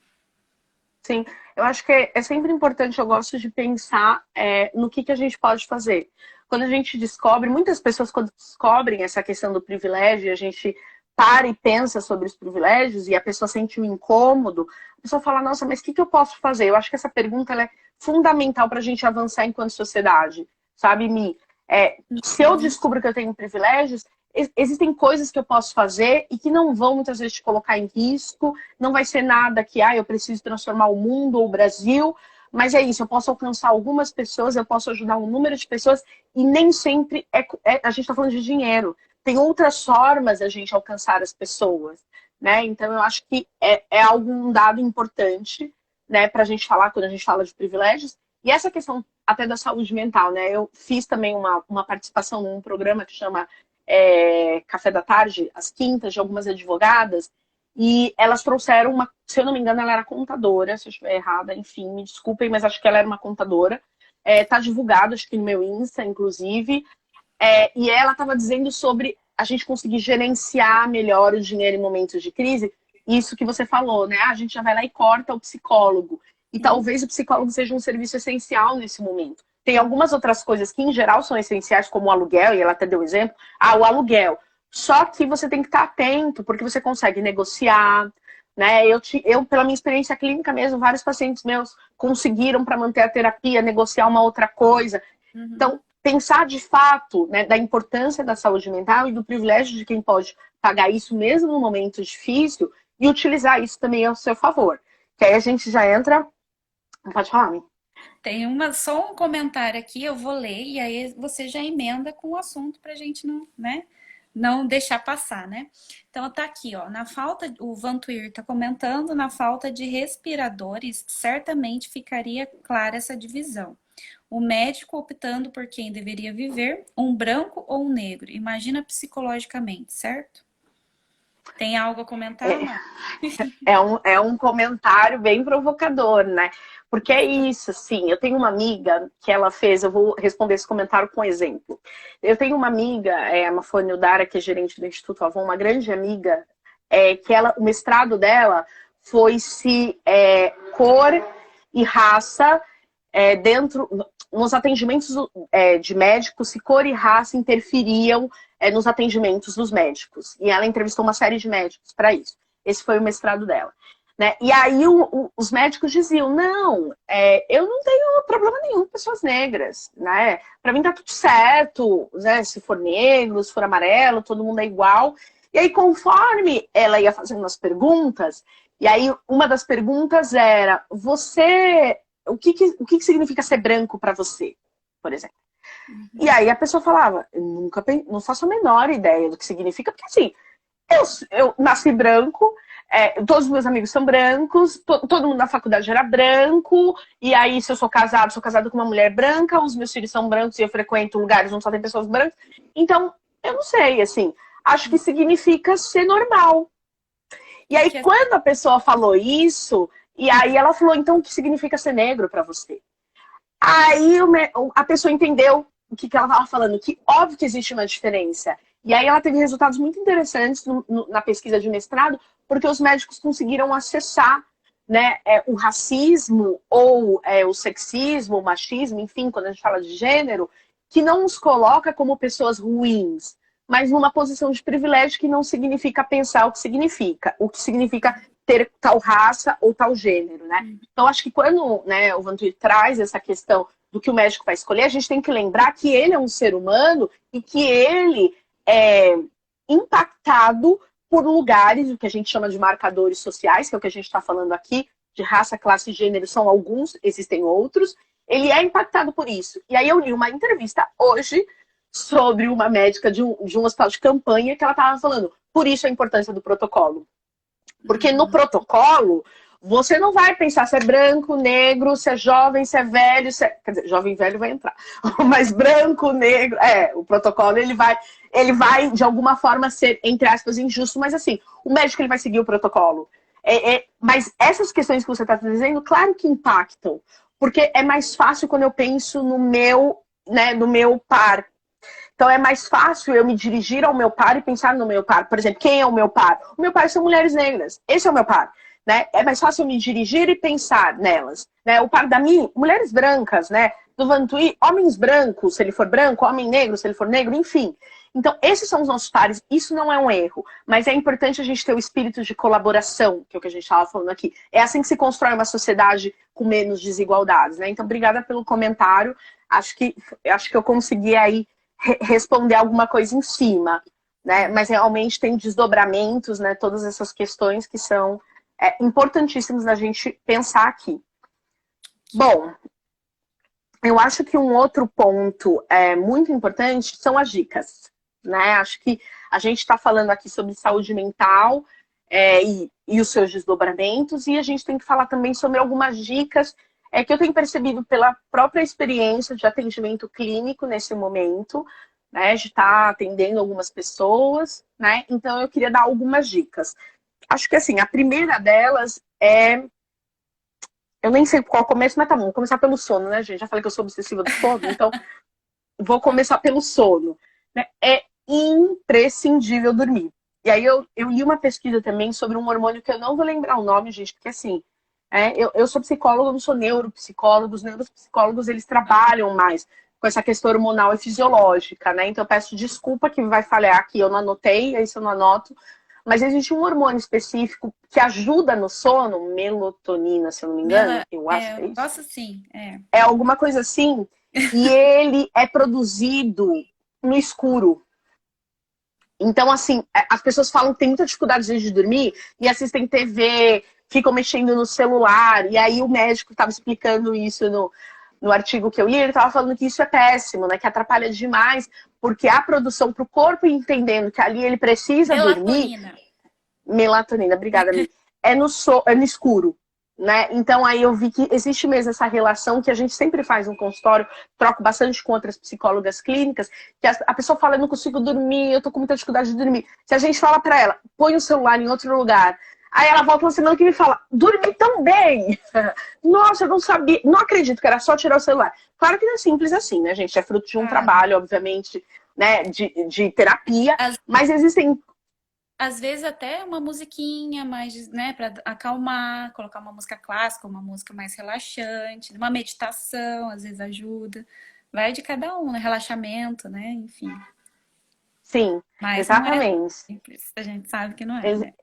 Sim, eu acho que é sempre importante, eu gosto de pensar no que a gente pode fazer. Quando a gente descobre, muitas pessoas quando descobrem essa questão do privilégio, a gente para e pensa sobre os privilégios e a pessoa sente um incômodo, a pessoa fala, nossa, mas o que eu posso fazer? Eu acho que essa pergunta ela é fundamental para a gente avançar enquanto sociedade, sabe, Mi? Se eu Uhum. descubro que eu tenho privilégios, existem coisas que eu posso fazer e que não vão muitas vezes te colocar em risco, não vai ser nada que, eu preciso transformar o mundo ou o Brasil, mas é isso, eu posso alcançar algumas pessoas, eu posso ajudar um número de pessoas e nem sempre a gente está falando de dinheiro. Tem outras formas a gente alcançar as pessoas, né? Então eu acho que é algum dado importante, né, para a gente falar quando a gente fala de privilégios. E essa questão até da saúde mental, né? Eu fiz também uma participação num programa que chama Café da Tarde, às quintas, de algumas advogadas, e elas trouxeram uma, se eu não me engano, ela era contadora, se eu estiver errada, enfim, me desculpem, mas acho que ela era uma contadora. Tá divulgado, acho que no meu Insta, inclusive. E ela estava dizendo sobre a gente conseguir gerenciar melhor o dinheiro em momentos de crise. Isso que você falou, né? A gente já vai lá e corta o psicólogo. E Sim. talvez o psicólogo seja um serviço essencial nesse momento. Tem algumas outras coisas que, em geral, são essenciais, como o aluguel, e ela até deu exemplo. O aluguel. Só que você tem que estar atento, porque você consegue negociar, né? Eu, pela minha experiência clínica mesmo, vários pacientes meus conseguiram, para manter a terapia, negociar uma outra coisa. Uhum. Então, pensar de fato, né, da importância da saúde mental e do privilégio de quem pode pagar isso mesmo no momento difícil e utilizar isso também ao seu favor. Que aí a gente já entra. Pode falar, Mi. Tem só um comentário aqui, eu vou ler, e aí você já emenda com o assunto para a gente não, né, não deixar passar, né? Então tá aqui, ó, na falta, o Vantuir tá comentando, na falta de respiradores, certamente ficaria clara essa divisão. O médico optando por quem deveria viver, um branco ou um negro. Imagina psicologicamente, certo? Tem algo a comentar, É, não? é um comentário bem provocador, né? Porque é isso, assim, eu tenho uma amiga que ela fez, eu vou responder esse comentário com um exemplo. Eu tenho uma amiga, a Mafone Udara, que é gerente do Instituto Avon, uma grande amiga, que o mestrado dela foi se cor e raça dentro, nos atendimentos de médicos, se cor e raça interferiam nos atendimentos dos médicos. E ela entrevistou uma série de médicos para isso. Esse foi o mestrado dela. Né? E aí os médicos diziam, não, eu não tenho problema nenhum com pessoas negras, né? Para mim tá tudo certo, né? Se for negro, se for amarelo, todo mundo é igual. E aí, conforme ela ia fazendo as perguntas, e aí uma das perguntas era, o que significa ser branco para você, por exemplo? E aí a pessoa falava, eu nunca não faço a menor ideia do que significa, porque assim, eu nasci branco, todos os meus amigos são brancos, todo mundo na faculdade era branco, e aí se eu sou casado com uma mulher branca, os meus filhos são brancos e eu frequento lugares onde só tem pessoas brancas. Então, eu não sei, assim, acho que significa ser normal. E aí, quando a pessoa falou isso, e aí ela falou, então, o que significa ser negro pra você? Aí a pessoa entendeu o que ela estava falando, que óbvio que existe uma diferença. E aí ela teve resultados muito interessantes na pesquisa de mestrado, porque os médicos conseguiram acessar, né, o racismo ou o sexismo, o machismo, enfim, quando a gente fala de gênero, que não os coloca como pessoas ruins, mas numa posição de privilégio que não significa pensar o que significa ter tal raça ou tal gênero, né? Então, acho que quando, né, o Vantuir traz essa questão do que o médico vai escolher, a gente tem que lembrar que ele é um ser humano e que ele é impactado por lugares, o que a gente chama de marcadores sociais, que é o que a gente está falando aqui, de raça, classe e gênero, são alguns, existem outros. Ele é impactado por isso. E aí eu li uma entrevista hoje sobre uma médica de um hospital de campanha que ela estava falando, por isso a importância do protocolo. Porque no protocolo, você não vai pensar se é branco, negro, se é jovem, se é velho, quer dizer, jovem e velho vai entrar. Mas branco, negro, o protocolo ele vai de alguma forma ser, entre aspas, injusto, mas assim, o médico ele vai seguir o protocolo. Mas essas questões que você está dizendo, claro que impactam. Porque é mais fácil quando eu penso no meu, né, no meu par. Então é mais fácil eu me dirigir ao meu par e pensar no meu par. Por exemplo, quem é o meu par? O meu par são mulheres negras. Esse é o meu par. Né? É mais fácil eu me dirigir e pensar nelas. Né? O par da mim, mulheres brancas, né? Do Vantuir, homens brancos, se ele for branco, homem negro, se ele for negro, enfim. Então, esses são os nossos pares. Isso não é um erro, mas é importante a gente ter o espírito de colaboração, que é o que a gente estava falando aqui. É assim que se constrói uma sociedade com menos desigualdades, né? Então, obrigada pelo comentário. Acho que eu consegui aí responder alguma coisa em cima, né? Mas realmente tem desdobramentos, né? Todas essas questões que são importantíssimos da gente pensar aqui. Bom, eu acho que um outro ponto muito importante são as dicas, né? Acho que a gente está falando aqui sobre saúde mental e os seus desdobramentos, e a gente tem que falar também sobre algumas dicas que eu tenho percebido pela própria experiência de atendimento clínico nesse momento, né? De estar atendendo algumas pessoas, né? Então eu queria dar algumas dicas. Acho que assim, a primeira delas eu nem sei qual começo, mas tá bom, vou começar pelo sono, né, gente? Já falei que eu sou obsessiva do sono, então vou começar pelo sono. Né? É imprescindível dormir. E aí eu li uma pesquisa também sobre um hormônio que eu não vou lembrar o nome, gente, porque assim, eu sou psicóloga, eu não sou neuropsicóloga, os neuropsicólogos, eles trabalham mais com essa questão hormonal e fisiológica, né? Então eu peço desculpa que vai falhar aqui, eu não anotei, aí se eu não anoto. Mas existe um hormônio específico que ajuda no sono, melatonina, se eu não me engano, eu acho que é isso. Posso sim, É alguma coisa assim, e ele é produzido no escuro. Então, assim, as pessoas falam que tem muita dificuldade de dormir e assistem TV, ficam mexendo no celular, e aí o médico estava explicando isso no artigo que eu li, ele estava falando que isso é péssimo, né? Que atrapalha demais, porque a produção para o corpo entendendo que ali ele precisa dormir. Melatonina, obrigada, amiga. É no escuro, né? Então aí eu vi que existe mesmo essa relação que a gente sempre faz no consultório, troco bastante com outras psicólogas clínicas, que a pessoa fala, eu não consigo dormir, eu tô com muita dificuldade de dormir. Se a gente fala para ela, põe o celular em outro lugar, aí ela volta uma semana que me fala, dormi tão bem! Nossa, eu não sabia, não acredito que era só tirar o celular. Claro que não é simples assim, né, gente? É fruto de um trabalho, obviamente, né, de terapia, mas existem... Às vezes até uma musiquinha mais, né, para acalmar, colocar uma música clássica, uma música mais relaxante, uma meditação, às vezes ajuda. Vai de cada um, né? Relaxamento, né? Enfim. Sim, mas exatamente. Não é simples. A gente sabe que não é, né?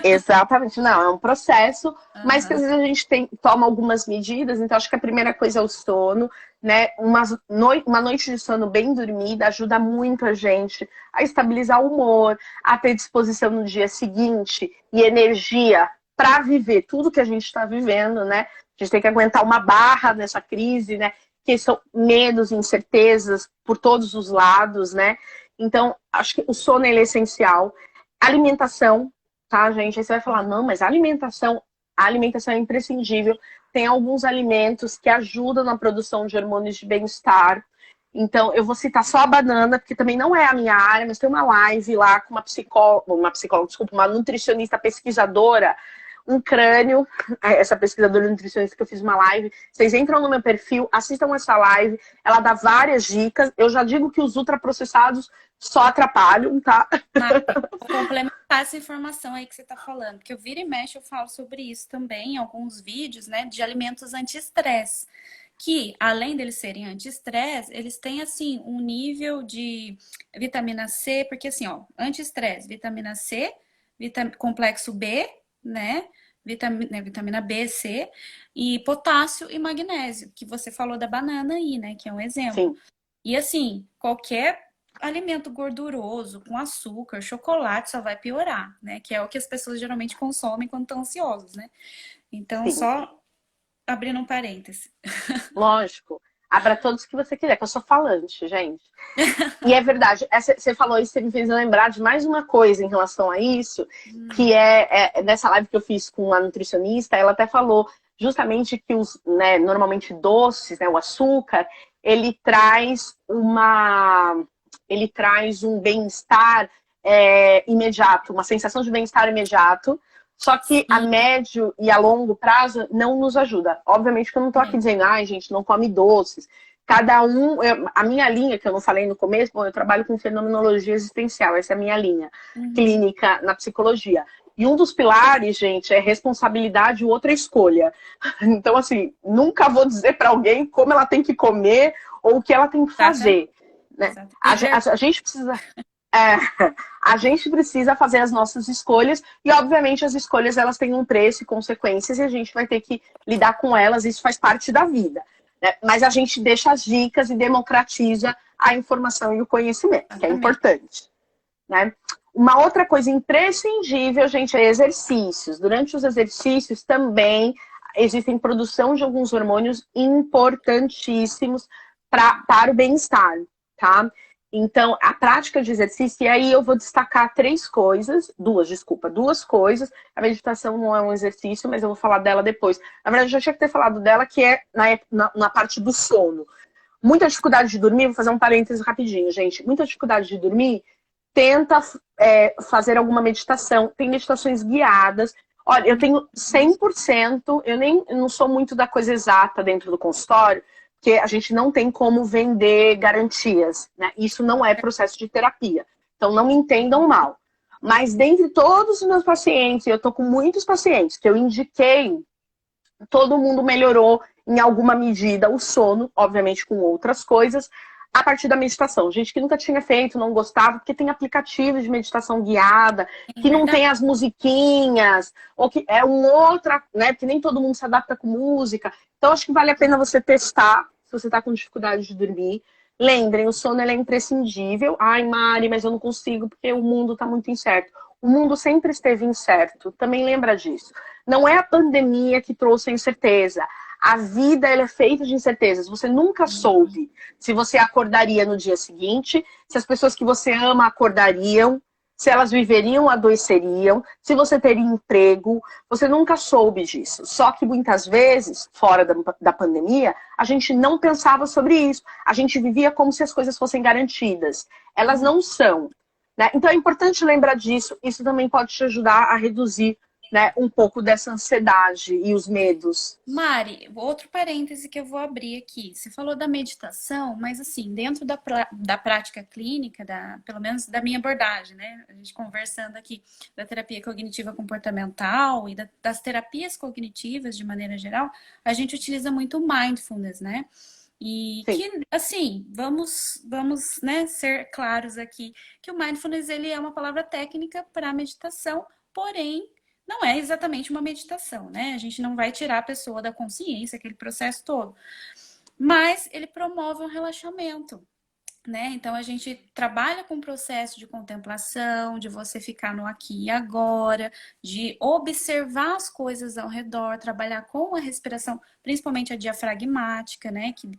Exatamente, não, é um processo, mas que às vezes a gente toma algumas medidas, então acho que a primeira coisa é o sono, né? Uma noite de sono bem dormida ajuda muito a gente a estabilizar o humor, a ter disposição no dia seguinte e energia para viver tudo que a gente está vivendo, né? A gente tem que aguentar uma barra nessa crise, né? Que são medos, incertezas por todos os lados, né? Então, acho que o sono ele é essencial. Alimentação, tá, gente? Aí você vai falar, não, mas a alimentação é imprescindível. Tem alguns alimentos que ajudam na produção de hormônios de bem-estar. Então, eu vou citar só a banana, porque também não é a minha área, mas tem uma live lá com desculpa, uma nutricionista pesquisadora, um crânio, essa pesquisadora nutricionista que eu fiz uma live. Vocês entram no meu perfil, assistam essa live, ela dá várias dicas. Eu já digo que os ultraprocessados só atrapalham, tá? Mas vou complementar essa informação aí que você está falando, porque eu vira e mexe eu falo sobre isso também em alguns vídeos, né, de alimentos anti-estresse, que além deles serem anti-estresse, eles têm assim um nível de vitamina C, porque assim, ó, anti-estresse, vitamina C, complexo B, né, vitamina B, C e potássio e magnésio, que você falou da banana aí, né, que é um exemplo. Sim. E assim, qualquer alimento gorduroso, com açúcar, chocolate, só vai piorar, né? Que é o que as pessoas geralmente consomem quando estão ansiosos, né? Então, Sim, só abrindo um parêntese. lógico. Abra todos que você quiser, que eu sou falante, gente. E é verdade, você falou isso, você me fez lembrar de mais uma coisa em relação a isso, que nessa live que eu fiz com a nutricionista, ela até falou justamente que os, né, normalmente doces, né, o açúcar, ele traz um bem-estar imediato, uma sensação de bem-estar imediato, só que a Sim, médio e a longo prazo não nos ajuda. Obviamente que eu não estou aqui sim. dizendo, ai, gente, não come doces. Cada um, a minha linha, que eu não falei no começo, bom, eu trabalho com fenomenologia existencial, essa é a minha linha Uhum. clínica na psicologia. E um dos pilares, gente, é responsabilidade e o outro é escolha. Então, assim, nunca vou dizer para alguém como ela tem que comer ou o que ela tem que Exatamente. fazer. Né? Livre-arbítrio. A gente precisa. É, a gente precisa fazer as nossas escolhas e, obviamente, as escolhas elas têm um preço e consequências e a gente vai ter que lidar com elas, isso faz parte da vida. Né? Mas a gente deixa as dicas e democratiza a informação e o conhecimento, que é Exatamente. importante. Né? Uma outra coisa imprescindível, gente, é exercícios. Durante os exercícios também existem produção de alguns hormônios importantíssimos para o bem-estar, tá? Então, a prática de exercício, e aí eu vou destacar duas coisas. A meditação não é um exercício, mas eu vou falar dela depois. Na verdade, eu já tinha que ter falado dela, que é na parte do sono. Muita dificuldade de dormir, vou fazer um parênteses rapidinho, gente. Muita dificuldade de dormir, tenta fazer alguma meditação. Tem meditações guiadas. Olha, eu tenho 100%, eu não sou muito da coisa exata dentro do consultório, porque a gente não tem como vender garantias, né? Isso não é processo de terapia. Então, não me entendam mal. Mas dentre todos os meus pacientes, e eu tô com muitos pacientes que eu indiquei, todo mundo melhorou em alguma medida o sono, obviamente com outras coisas, a partir da meditação. Gente que nunca tinha feito, não gostava, porque tem aplicativos de meditação guiada, É que não verdade. tem as musiquinhas, ou que é um outra, né? Porque nem todo mundo se adapta com música. Então, acho que vale a pena você testar, se você está com dificuldade de dormir. Lembrem, o sono é imprescindível. Ai, Mari, mas eu não consigo porque o mundo está muito incerto. O mundo sempre esteve incerto. Também lembra disso. Não é a pandemia que trouxe a incerteza. A vida ela é feita de incertezas. Você nunca soube se você acordaria no dia seguinte, se as pessoas que você ama acordariam, se elas viveriam, adoeceriam, se você teria emprego. Você nunca soube disso. Só que muitas vezes, fora da pandemia, a gente não pensava sobre isso. A gente vivia como se as coisas fossem garantidas. Elas não são. Né? Então é importante lembrar disso. Isso também pode te ajudar a reduzir, né, um pouco dessa ansiedade e os medos. Mari, outro parêntese que eu vou abrir aqui. Você falou da meditação, mas assim, dentro da prática clínica, pelo menos da minha abordagem, né? A gente conversando aqui da terapia cognitiva comportamental e das terapias cognitivas de maneira geral, a gente utiliza muito o mindfulness, né? E Sim. que, assim, vamos, né, ser claros aqui, que o mindfulness ele é uma palavra técnica para meditação, porém não é exatamente uma meditação, né? A gente não vai tirar a pessoa da consciência, aquele processo todo. Mas ele promove um relaxamento. né? Então a gente trabalha com o processo de contemplação, de você ficar no aqui e agora, de observar as coisas ao redor, trabalhar com a respiração, principalmente a diafragmática, né? Que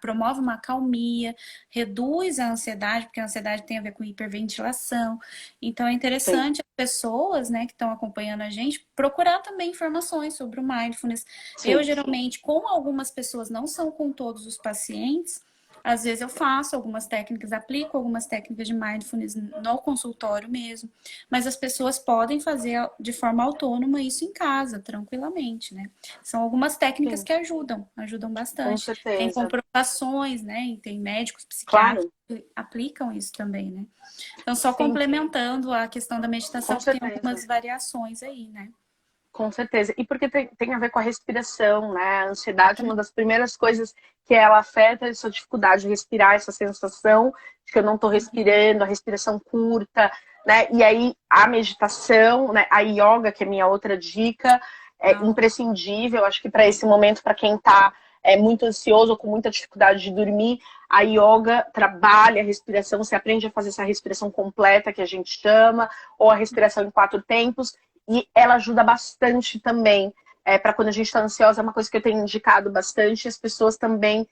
promove uma calmia, reduz a ansiedade, porque a ansiedade tem a ver com hiperventilação. Então é Sim, interessante as pessoas, né, que estão acompanhando a gente, procurar também informações sobre o mindfulness. Eu sim. geralmente, com algumas pessoas, não são com todos os pacientes, às vezes eu faço algumas técnicas, aplico algumas técnicas de mindfulness no consultório mesmo, mas as pessoas podem fazer de forma autônoma isso em casa, tranquilamente, né? São algumas técnicas Sim, que ajudam com bastante. Tem certeza. comprovações, né? E tem médicos, psiquiatras Claro, que aplicam isso também, né? Então, só sim, complementando a questão da com meditação, que tem certeza. algumas variações aí, né? Com certeza. E porque tem a ver com a respiração, né? A ansiedade, uma Exatamente. das primeiras coisas que ela afeta é essa dificuldade de respirar, essa sensação de que eu não estou respirando, a respiração curta, né? E aí a meditação, né? A yoga, que é minha outra dica, é imprescindível. Acho que para esse momento, para quem está muito ansioso ou com muita dificuldade de dormir, a yoga trabalha a respiração, você aprende a fazer essa respiração completa que a gente chama, ou a respiração em 4 tempos. E ela ajuda bastante também para quando a gente está ansiosa, é uma coisa que eu tenho indicado bastante. As pessoas também,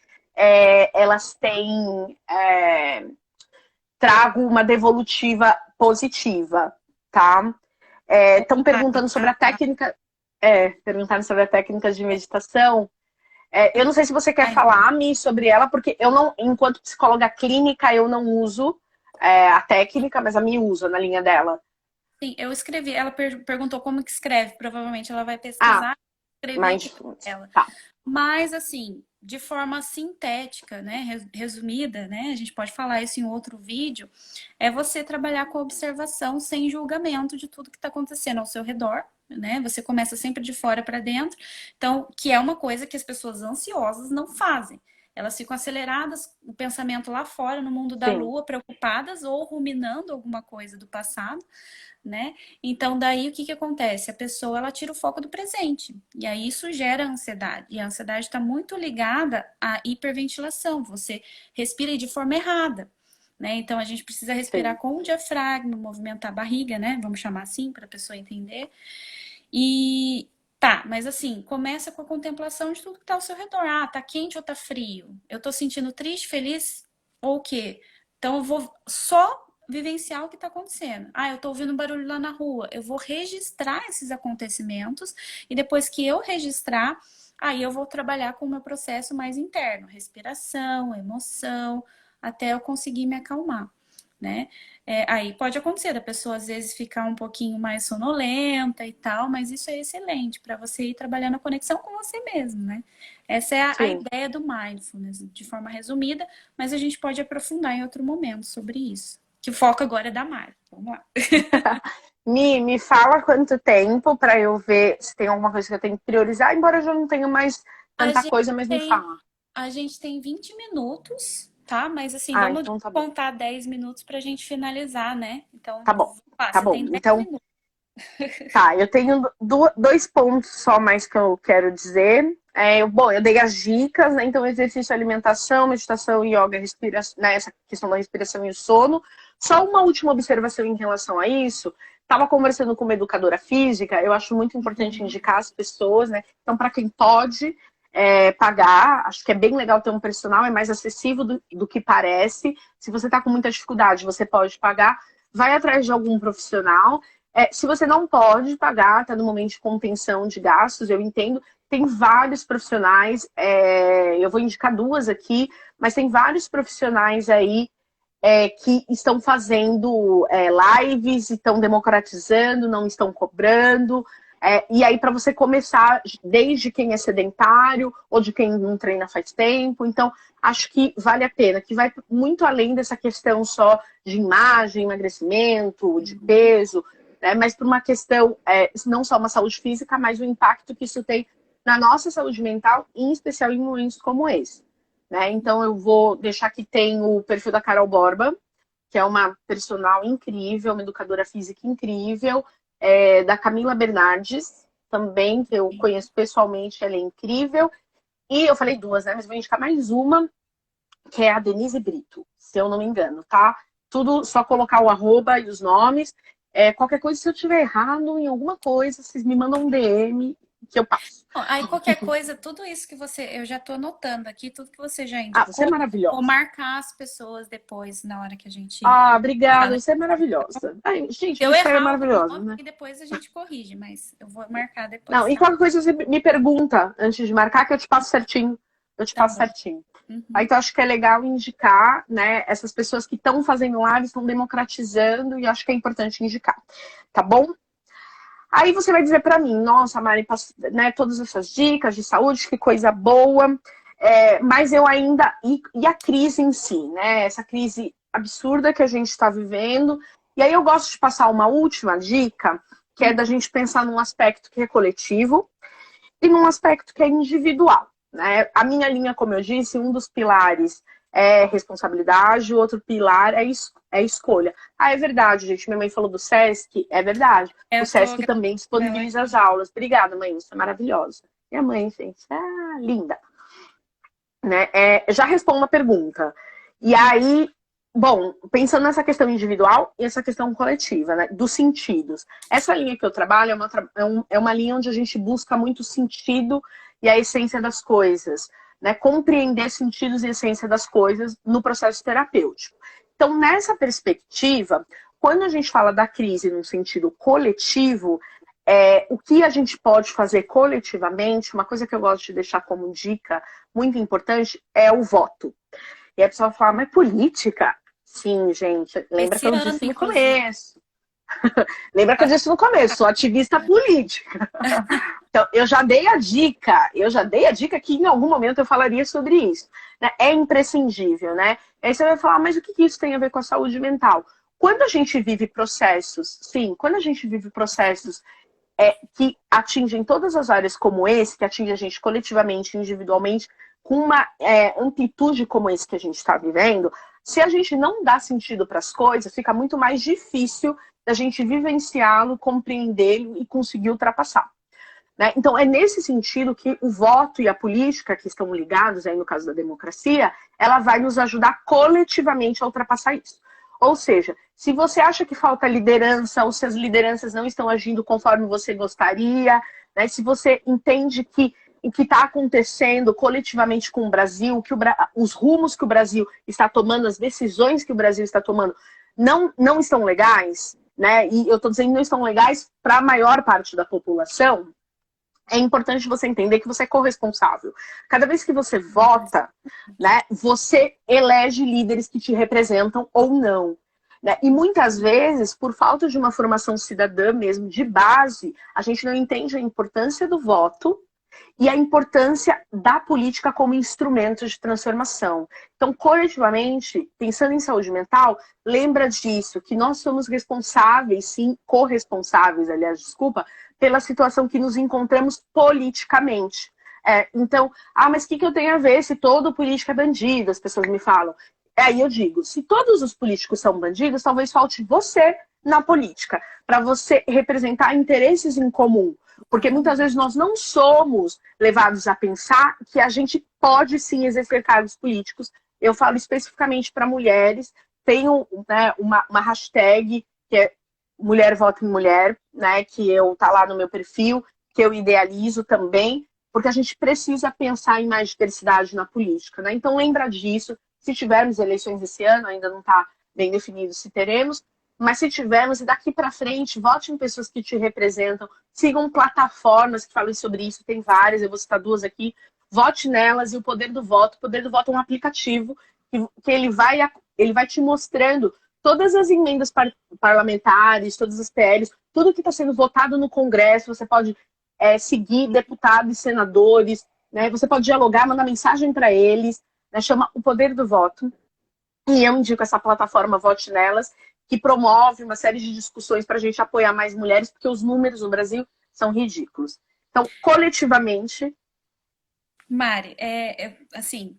elas têm, trago uma devolutiva positiva, tá? Estão perguntando sobre a técnica, perguntando sobre a técnica de meditação. Eu não sei se você quer falar, Mi, sobre ela, porque eu não, enquanto psicóloga clínica, eu não uso a técnica, mas a Mi usa na linha dela. Sim, eu escrevi. Ela perguntou como que escreve. Provavelmente ela vai Ah, pesquisar. Escrevi aqui para mindfulness. ela. Tá, Mas, assim, de forma sintética, né, resumida, né, a gente pode falar isso em outro vídeo, é você trabalhar com observação sem julgamento de tudo que está acontecendo ao seu redor, né? Você começa sempre de fora para dentro. Então, que é uma coisa que as pessoas ansiosas não fazem. Elas ficam aceleradas, o pensamento lá fora, no mundo da sim, lua, preocupadas ou ruminando alguma coisa do passado, né? Então, daí o que que acontece? A pessoa ela tira o foco do presente. E aí isso gera ansiedade. E a ansiedade está muito ligada à hiperventilação. Você respira de forma errada. Né? Então a gente precisa respirar sim. com o diafragma, movimentar a barriga, né? Vamos chamar assim para a pessoa entender. E tá, mas assim, começa com a contemplação de tudo que está ao seu redor. Ah, tá quente ou tá frio? Eu tô sentindo triste, feliz ou o quê? Então eu vou só vivenciar o que está acontecendo. Ah, eu tô ouvindo um barulho lá na rua. Eu vou registrar esses acontecimentos e depois que eu registrar, aí eu vou trabalhar com o meu processo mais interno, respiração, emoção, até eu conseguir me acalmar, né? Aí pode acontecer da pessoa às vezes ficar um pouquinho mais sonolenta e tal, mas isso é excelente para você ir trabalhando a conexão com você mesmo, né? Essa é a Sim. ideia do mindfulness, de forma resumida, mas a gente pode aprofundar em outro momento sobre isso. Que o foco agora é da Mari. Vamos lá. Me fala quanto tempo para eu ver se tem alguma coisa que eu tenho que priorizar, embora eu já não tenha mais A tanta gente coisa, mas me tem, fala. a gente tem 20 minutos, tá? Mas assim, Ah, vamos então tá bom. contar 10 minutos para a gente finalizar, né? Então, Tá bom. Tá você bom. tem 10 Então, minutos. tá, eu tenho dois pontos só mais que eu quero dizer. Bom, eu dei as dicas, né? Então, exercício, alimentação, meditação, yoga, respiração, né? Essa questão da respiração e o sono. Só uma última observação em relação a isso. Estava conversando com uma educadora física, eu acho muito importante Uhum. indicar as pessoas, né? Então, para quem pode pagar, acho que é bem legal ter um personal, é mais acessível do que parece. Se você está com muita dificuldade, você pode pagar. Vai atrás de algum profissional. Se você não pode pagar, está no momento de contenção de gastos, eu entendo. Tem vários profissionais, eu vou indicar duas aqui, mas tem vários profissionais aí que estão fazendo lives, estão democratizando, não estão cobrando. E aí, para você começar, desde quem é sedentário ou de quem não treina faz tempo. Então, acho que vale a pena, que vai muito além dessa questão só de imagem, emagrecimento, de peso, né? Mas por uma questão, não só uma saúde física, mas o impacto que isso tem na nossa saúde mental, em especial em momentos como esse. Né? Então, eu vou deixar que tem o perfil da Carol Borba, que é uma personal incrível, uma educadora física incrível, da Camila Bernardes, também, que eu conheço pessoalmente, ela é incrível. E eu falei duas, né? Mas vou indicar mais uma, que é a Denise Brito, se eu não me engano, tá? Tudo, só colocar o arroba e os nomes. Qualquer coisa, se eu tiver errado em alguma coisa, vocês me mandam um DM que eu passo. Bom, aí qualquer coisa, tudo isso que eu já tô anotando aqui, tudo que você já Ah, você é indicou, vou maravilhosa. marcar as pessoas depois, na hora que a gente Ah, obrigada, fala. você é maravilhosa. Ai, gente, Se eu você é errar algum maravilhosa, nome, né? e depois a gente corrige, mas eu vou marcar Não, depois, e tá? qualquer coisa você me pergunta antes de marcar que eu te passo certinho. Eu te Tá passo bom. certinho. Aí, Uhum. então, acho que é legal indicar, né? Essas pessoas que estão fazendo live, estão democratizando, e acho que é importante indicar. Tá bom? Aí você vai dizer para mim, nossa, Mari, né, todas essas dicas de saúde, que coisa boa. Mas eu ainda. E a crise em si, né? Essa crise absurda que a gente está vivendo. E aí eu gosto de passar uma última dica, que é da gente pensar num aspecto que é coletivo e num aspecto que é individual. Né? A minha linha, como eu disse, um dos pilares é responsabilidade, o outro pilar é escolha. Ah, é verdade, gente. Minha mãe falou do SESC, é verdade. O Eu tô SESC gravando também ela disponibiliza as aqui. aulas. Obrigada, mãe, você é maravilhosa. Minha mãe, gente, linda. Né? Já respondo a pergunta. E aí, bom, pensando nessa questão individual e essa questão coletiva, né, dos sentidos. Essa linha que eu trabalho é uma linha onde a gente busca muito sentido e a essência das coisas, né? Compreender sentidos e essência das coisas no processo terapêutico. Então, nessa perspectiva, quando a gente fala da crise no sentido coletivo, o que a gente pode fazer coletivamente, uma coisa que eu gosto de deixar como dica muito importante é o voto. E a pessoa fala, mas política? Sim, gente, lembra que Esse eu ano, disse no inclusive. começo. Lembra que eu disse no começo, sou ativista política. Então, eu já dei a dica que em algum momento eu falaria sobre isso. Né? É imprescindível, né? Aí você vai falar, mas o que isso tem a ver com a saúde mental? Quando a gente vive processos, sim, quando a gente vive processos que atingem todas as áreas como esse, que atinge a gente coletivamente, individualmente, com uma amplitude como esse que a gente está vivendo, se a gente não dá sentido para as coisas, fica muito mais difícil da gente vivenciá-lo, compreendê-lo e conseguir ultrapassar. Né? Então, é nesse sentido que o voto e a política, que estão ligados aí no caso da democracia, ela vai nos ajudar coletivamente a ultrapassar isso. Ou seja, se você acha que falta liderança ou se as lideranças não estão agindo conforme você gostaria, né? Se você entende que o que está acontecendo coletivamente com o Brasil, os rumos que o Brasil está tomando, as decisões que o Brasil está tomando, não estão legais, né? E eu estou dizendo não estão legais para a maior parte da população, é importante você entender que você é corresponsável. Cada vez que você vota, né, você elege líderes que te representam ou não. Né? E muitas vezes, por falta de uma formação cidadã mesmo, de base, a gente não entende a importância do voto e a importância da política como instrumento de transformação. Então, coletivamente, pensando em saúde mental, lembra disso, que nós somos responsáveis, sim, corresponsáveis, aliás, desculpa, pela situação que nos encontramos politicamente. Então, mas o que eu tenho a ver se todo político é bandido? As pessoas me falam. Aí eu digo, se todos os políticos são bandidos, talvez falte você na política, para você representar interesses em comum. Porque muitas vezes nós não somos levados a pensar que a gente pode sim exercer cargos políticos. Eu falo especificamente para mulheres, tenho, né, uma hashtag que é Mulher Vota em Mulher, né, que tá lá no meu perfil, que eu idealizo também, porque a gente precisa pensar em mais diversidade na política. Né? Então lembra disso, se tivermos eleições esse ano, ainda não está bem definido se teremos, mas se tivermos, e daqui para frente, vote em pessoas que te representam, sigam plataformas que falem sobre isso, tem várias, eu vou citar duas aqui, vote nelas. E o Poder do Voto é um aplicativo que ele vai te mostrando todas as emendas parlamentares, todas as PLs, tudo que está sendo votado no Congresso, você pode seguir deputados e senadores, né? Você pode dialogar, mandar mensagem para eles, né? Chama O Poder do Voto. E eu indico essa plataforma Vote Nelas, que promove uma série de discussões para a gente apoiar mais mulheres, porque os números no Brasil são ridículos. Então, coletivamente... Mari, assim,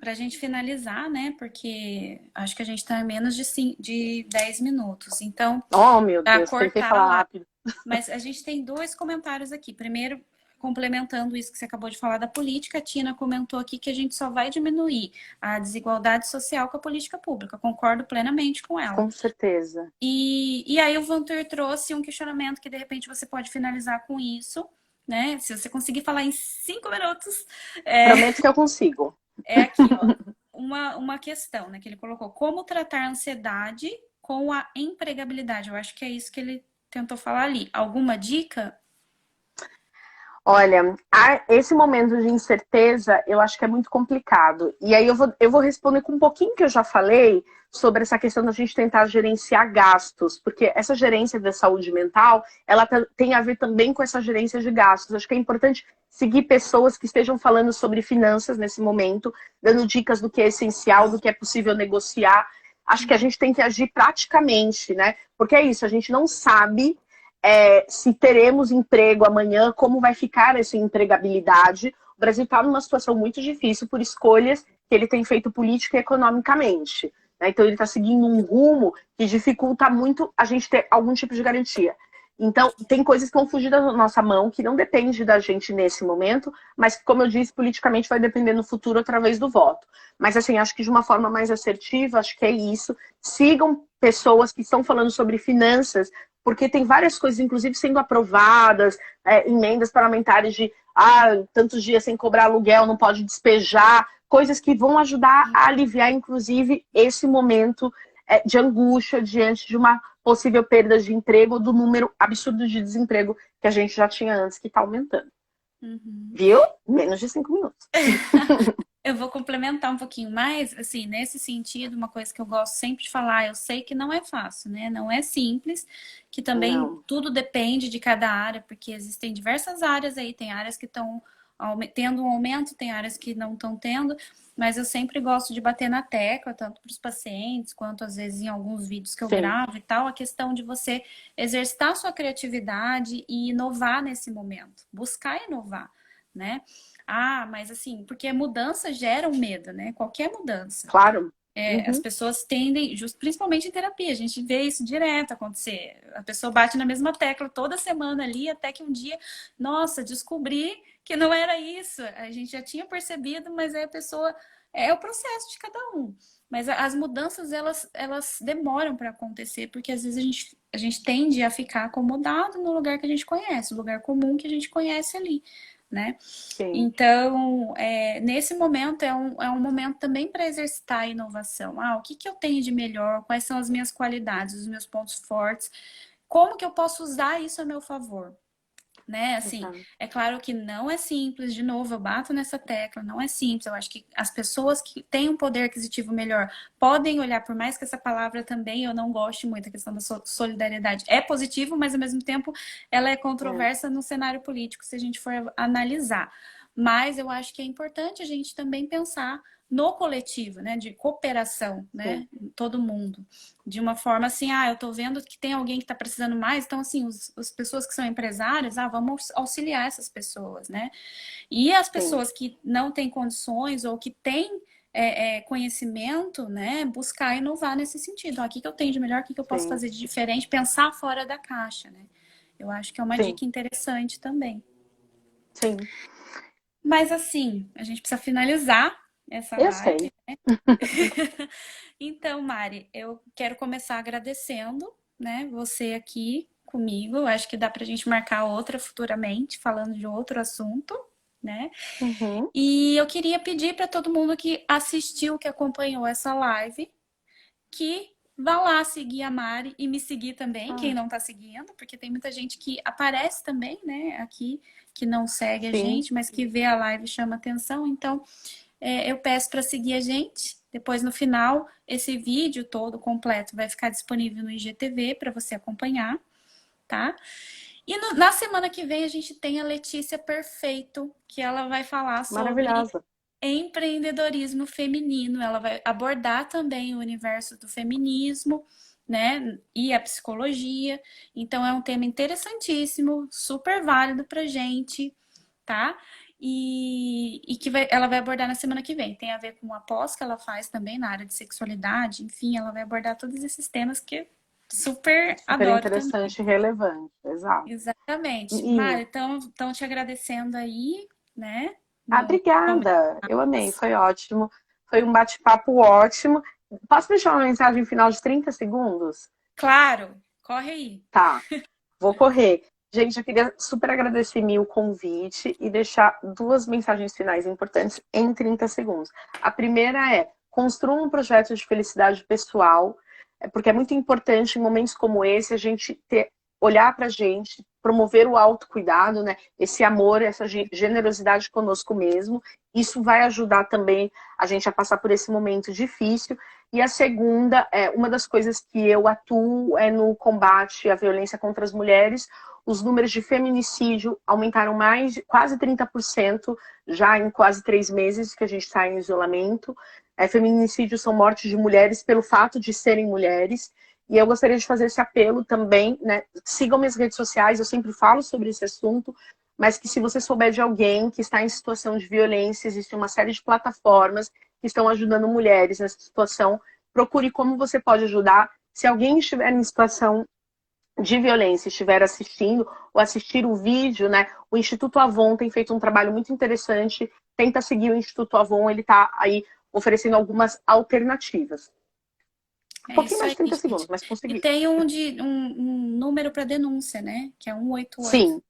para a gente finalizar, né? Porque acho que a gente está em menos de 10 minutos. Então, Oh, meu para Deus, tentei cortar falar lá. rápido. Mas a gente tem dois comentários aqui. Primeiro, complementando isso que você acabou de falar da política, a Tina comentou aqui que a gente só vai diminuir a desigualdade social com a política pública. Concordo plenamente com ela. Com certeza. E aí o Vantur trouxe um questionamento que de repente você pode finalizar com isso, né? Se você conseguir falar em 5 minutos, Prometo que eu consigo. é aqui, ó, uma questão, né? Que ele colocou: como tratar a ansiedade com a empregabilidade? Eu acho que é isso que ele tentou falar ali. Alguma dica? Olha, esse momento de incerteza, eu acho que é muito complicado. E aí eu vou responder com um pouquinho que eu já falei sobre essa questão da gente tentar gerenciar gastos, porque essa gerência da saúde mental, ela tem a ver também com essa gerência de gastos. Acho que é importante seguir pessoas que estejam falando sobre finanças nesse momento, dando dicas do que é essencial, do que é possível negociar. Acho que a gente tem que agir praticamente, né? Porque é isso, a gente não sabe se teremos emprego amanhã, como vai ficar essa empregabilidade. O Brasil está numa situação muito difícil por escolhas que ele tem feito política e economicamente. Né? Então, ele está seguindo um rumo que dificulta muito a gente ter algum tipo de garantia. Então, tem coisas que vão fugir da nossa mão, que não depende da gente nesse momento, mas que, como eu disse, politicamente vai depender no futuro através do voto. Mas, assim, acho que de uma forma mais assertiva, acho que é isso. Sigam pessoas que estão falando sobre finanças, porque tem várias coisas, inclusive, sendo aprovadas, emendas parlamentares de tantos dias sem cobrar aluguel, não pode despejar, coisas que vão ajudar a aliviar, inclusive, esse momento de angústia diante de uma possível perda de emprego ou do número absurdo de desemprego que a gente já tinha antes, que está aumentando. Uhum. Viu? Menos de 5 minutos. Eu vou complementar um pouquinho mais, assim, nesse sentido, uma coisa que eu gosto sempre de falar: eu sei que não é fácil, né? Não é simples, que também Não. tudo depende de cada área, porque existem diversas áreas aí, tem áreas que estão tendo um aumento, tem áreas que não estão tendo, mas eu sempre gosto de bater na tecla, tanto para os pacientes, quanto às vezes em alguns vídeos que eu Sim. gravo e tal, a questão de você exercitar sua criatividade e inovar nesse momento, buscar inovar, né? Mas assim, porque mudança gera um medo, né? Qualquer mudança. Claro. As pessoas tendem, principalmente em terapia, a gente vê isso direto acontecer. A pessoa bate na mesma tecla toda semana ali, até que um dia, nossa, descobri que não era isso. A gente já tinha percebido, mas aí a pessoa. É o processo de cada um. Mas as mudanças, elas demoram para acontecer, porque às vezes a gente tende a ficar acomodado no lugar que a gente conhece, o lugar comum que a gente conhece ali, né? Sim. Então, nesse momento é um momento também para exercitar a inovação. O que eu tenho de melhor? Quais são as minhas qualidades, os meus pontos fortes? Como que eu posso usar isso a meu favor? Né? Assim, Exato. é claro que não é simples, de novo, eu bato nessa tecla, não é simples. Eu acho que as pessoas que têm um poder aquisitivo melhor podem olhar, por mais que essa palavra também eu não goste muito, a questão da solidariedade é positivo, mas ao mesmo tempo ela é controversa no cenário político, se a gente for analisar. Mas eu acho que é importante a gente também pensar no coletivo, né, de cooperação, né, todo mundo, de uma forma assim, eu tô vendo que tem alguém que tá precisando mais, então assim, as pessoas que são empresários, vamos auxiliar essas pessoas, né, e as pessoas que não têm condições ou que têm conhecimento, né, buscar inovar nesse sentido. O que eu tenho de melhor, o que eu posso fazer de diferente, pensar fora da caixa, né, eu acho que é uma dica interessante também. Sim. Mas assim, a gente precisa finalizar essa Eu live, sei. né? Então, Mari, eu quero começar agradecendo, né, você aqui comigo. Eu acho que dá pra gente marcar outra futuramente, falando de outro assunto, né? Uhum. E eu queria pedir para todo mundo que assistiu, que acompanhou essa live, que vá lá seguir a Mari e me seguir também, quem não tá seguindo, porque tem muita gente que aparece também, né, aqui, que não segue a Sim. gente, mas que vê a live e chama atenção. Então, eu peço para seguir a gente. Depois, no final, esse vídeo todo completo vai ficar disponível no IGTV para você acompanhar, tá? E na semana que vem a gente tem a Letícia Perfeito, que ela vai falar sobre Maravilhosa. empreendedorismo feminino. Ela vai abordar também o universo do feminismo, né? E a psicologia. Então é um tema interessantíssimo, super válido pra gente, tá? E que ela vai abordar na semana que vem. Tem a ver com a pós que ela faz também na área de sexualidade. Enfim, ela vai abordar todos esses temas que Super Super adoro também. interessante e relevante, exato. Exatamente. E, Mário, então te agradecendo aí, né? No momento. obrigada, eu amei, foi ótimo. Foi um bate-papo ótimo. Posso deixar uma mensagem final de 30 segundos? Claro, corre aí. Tá, vou correr. Gente, eu queria super agradecer o convite e deixar duas mensagens finais importantes em 30 segundos. A primeira é: construa um projeto de felicidade pessoal, porque é muito importante em momentos como esse a gente olhar para a gente, promover o autocuidado, né? Esse amor, essa generosidade conosco mesmo. Isso vai ajudar também a gente a passar por esse momento difícil. E a segunda, uma das coisas que eu atuo é no combate à violência contra as mulheres. Os números de feminicídio aumentaram mais de quase 30% já em quase 3 meses que a gente está em isolamento. Feminicídios são mortes de mulheres pelo fato de serem mulheres. E eu gostaria de fazer esse apelo também, né? Sigam minhas redes sociais, eu sempre falo sobre esse assunto, mas que se você souber de alguém que está em situação de violência, existe uma série de plataformas que estão ajudando mulheres nessa situação. Procure como você pode ajudar. Se alguém estiver em situação de violência, estiver assistindo ou assistir o vídeo, né? O Instituto Avon tem feito um trabalho muito interessante. Tenta seguir o Instituto Avon, ele está aí oferecendo algumas alternativas. Um É pouquinho isso mais aí, de 30 segundos, gente. mas E consegui. tem um número para denúncia, né? Que é 188, Sim, sim,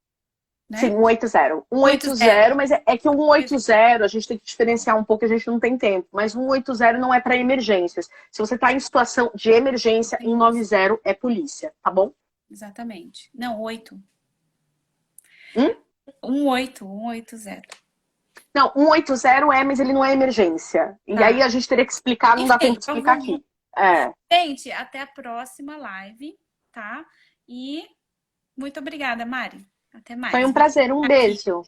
né? 180. 180. 180, mas é que o 180 a gente tem que diferenciar um pouco, a gente não tem tempo. Mas 180 não é para emergências. Se você está em situação de emergência, Isso, 190 é polícia, tá bom? exatamente. Não, 8. Hum? 180. Não, 180 mas ele não é emergência. E aí Tá. a gente teria que explicar, não dá tempo Enfim, de explicar vamos. aqui. É, Gente, até a próxima live, tá? E muito obrigada, Mari. Até foi mais. um Vou prazer, um ficar aqui. beijo.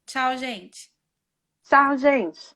Tchau, gente. Tchau, gente.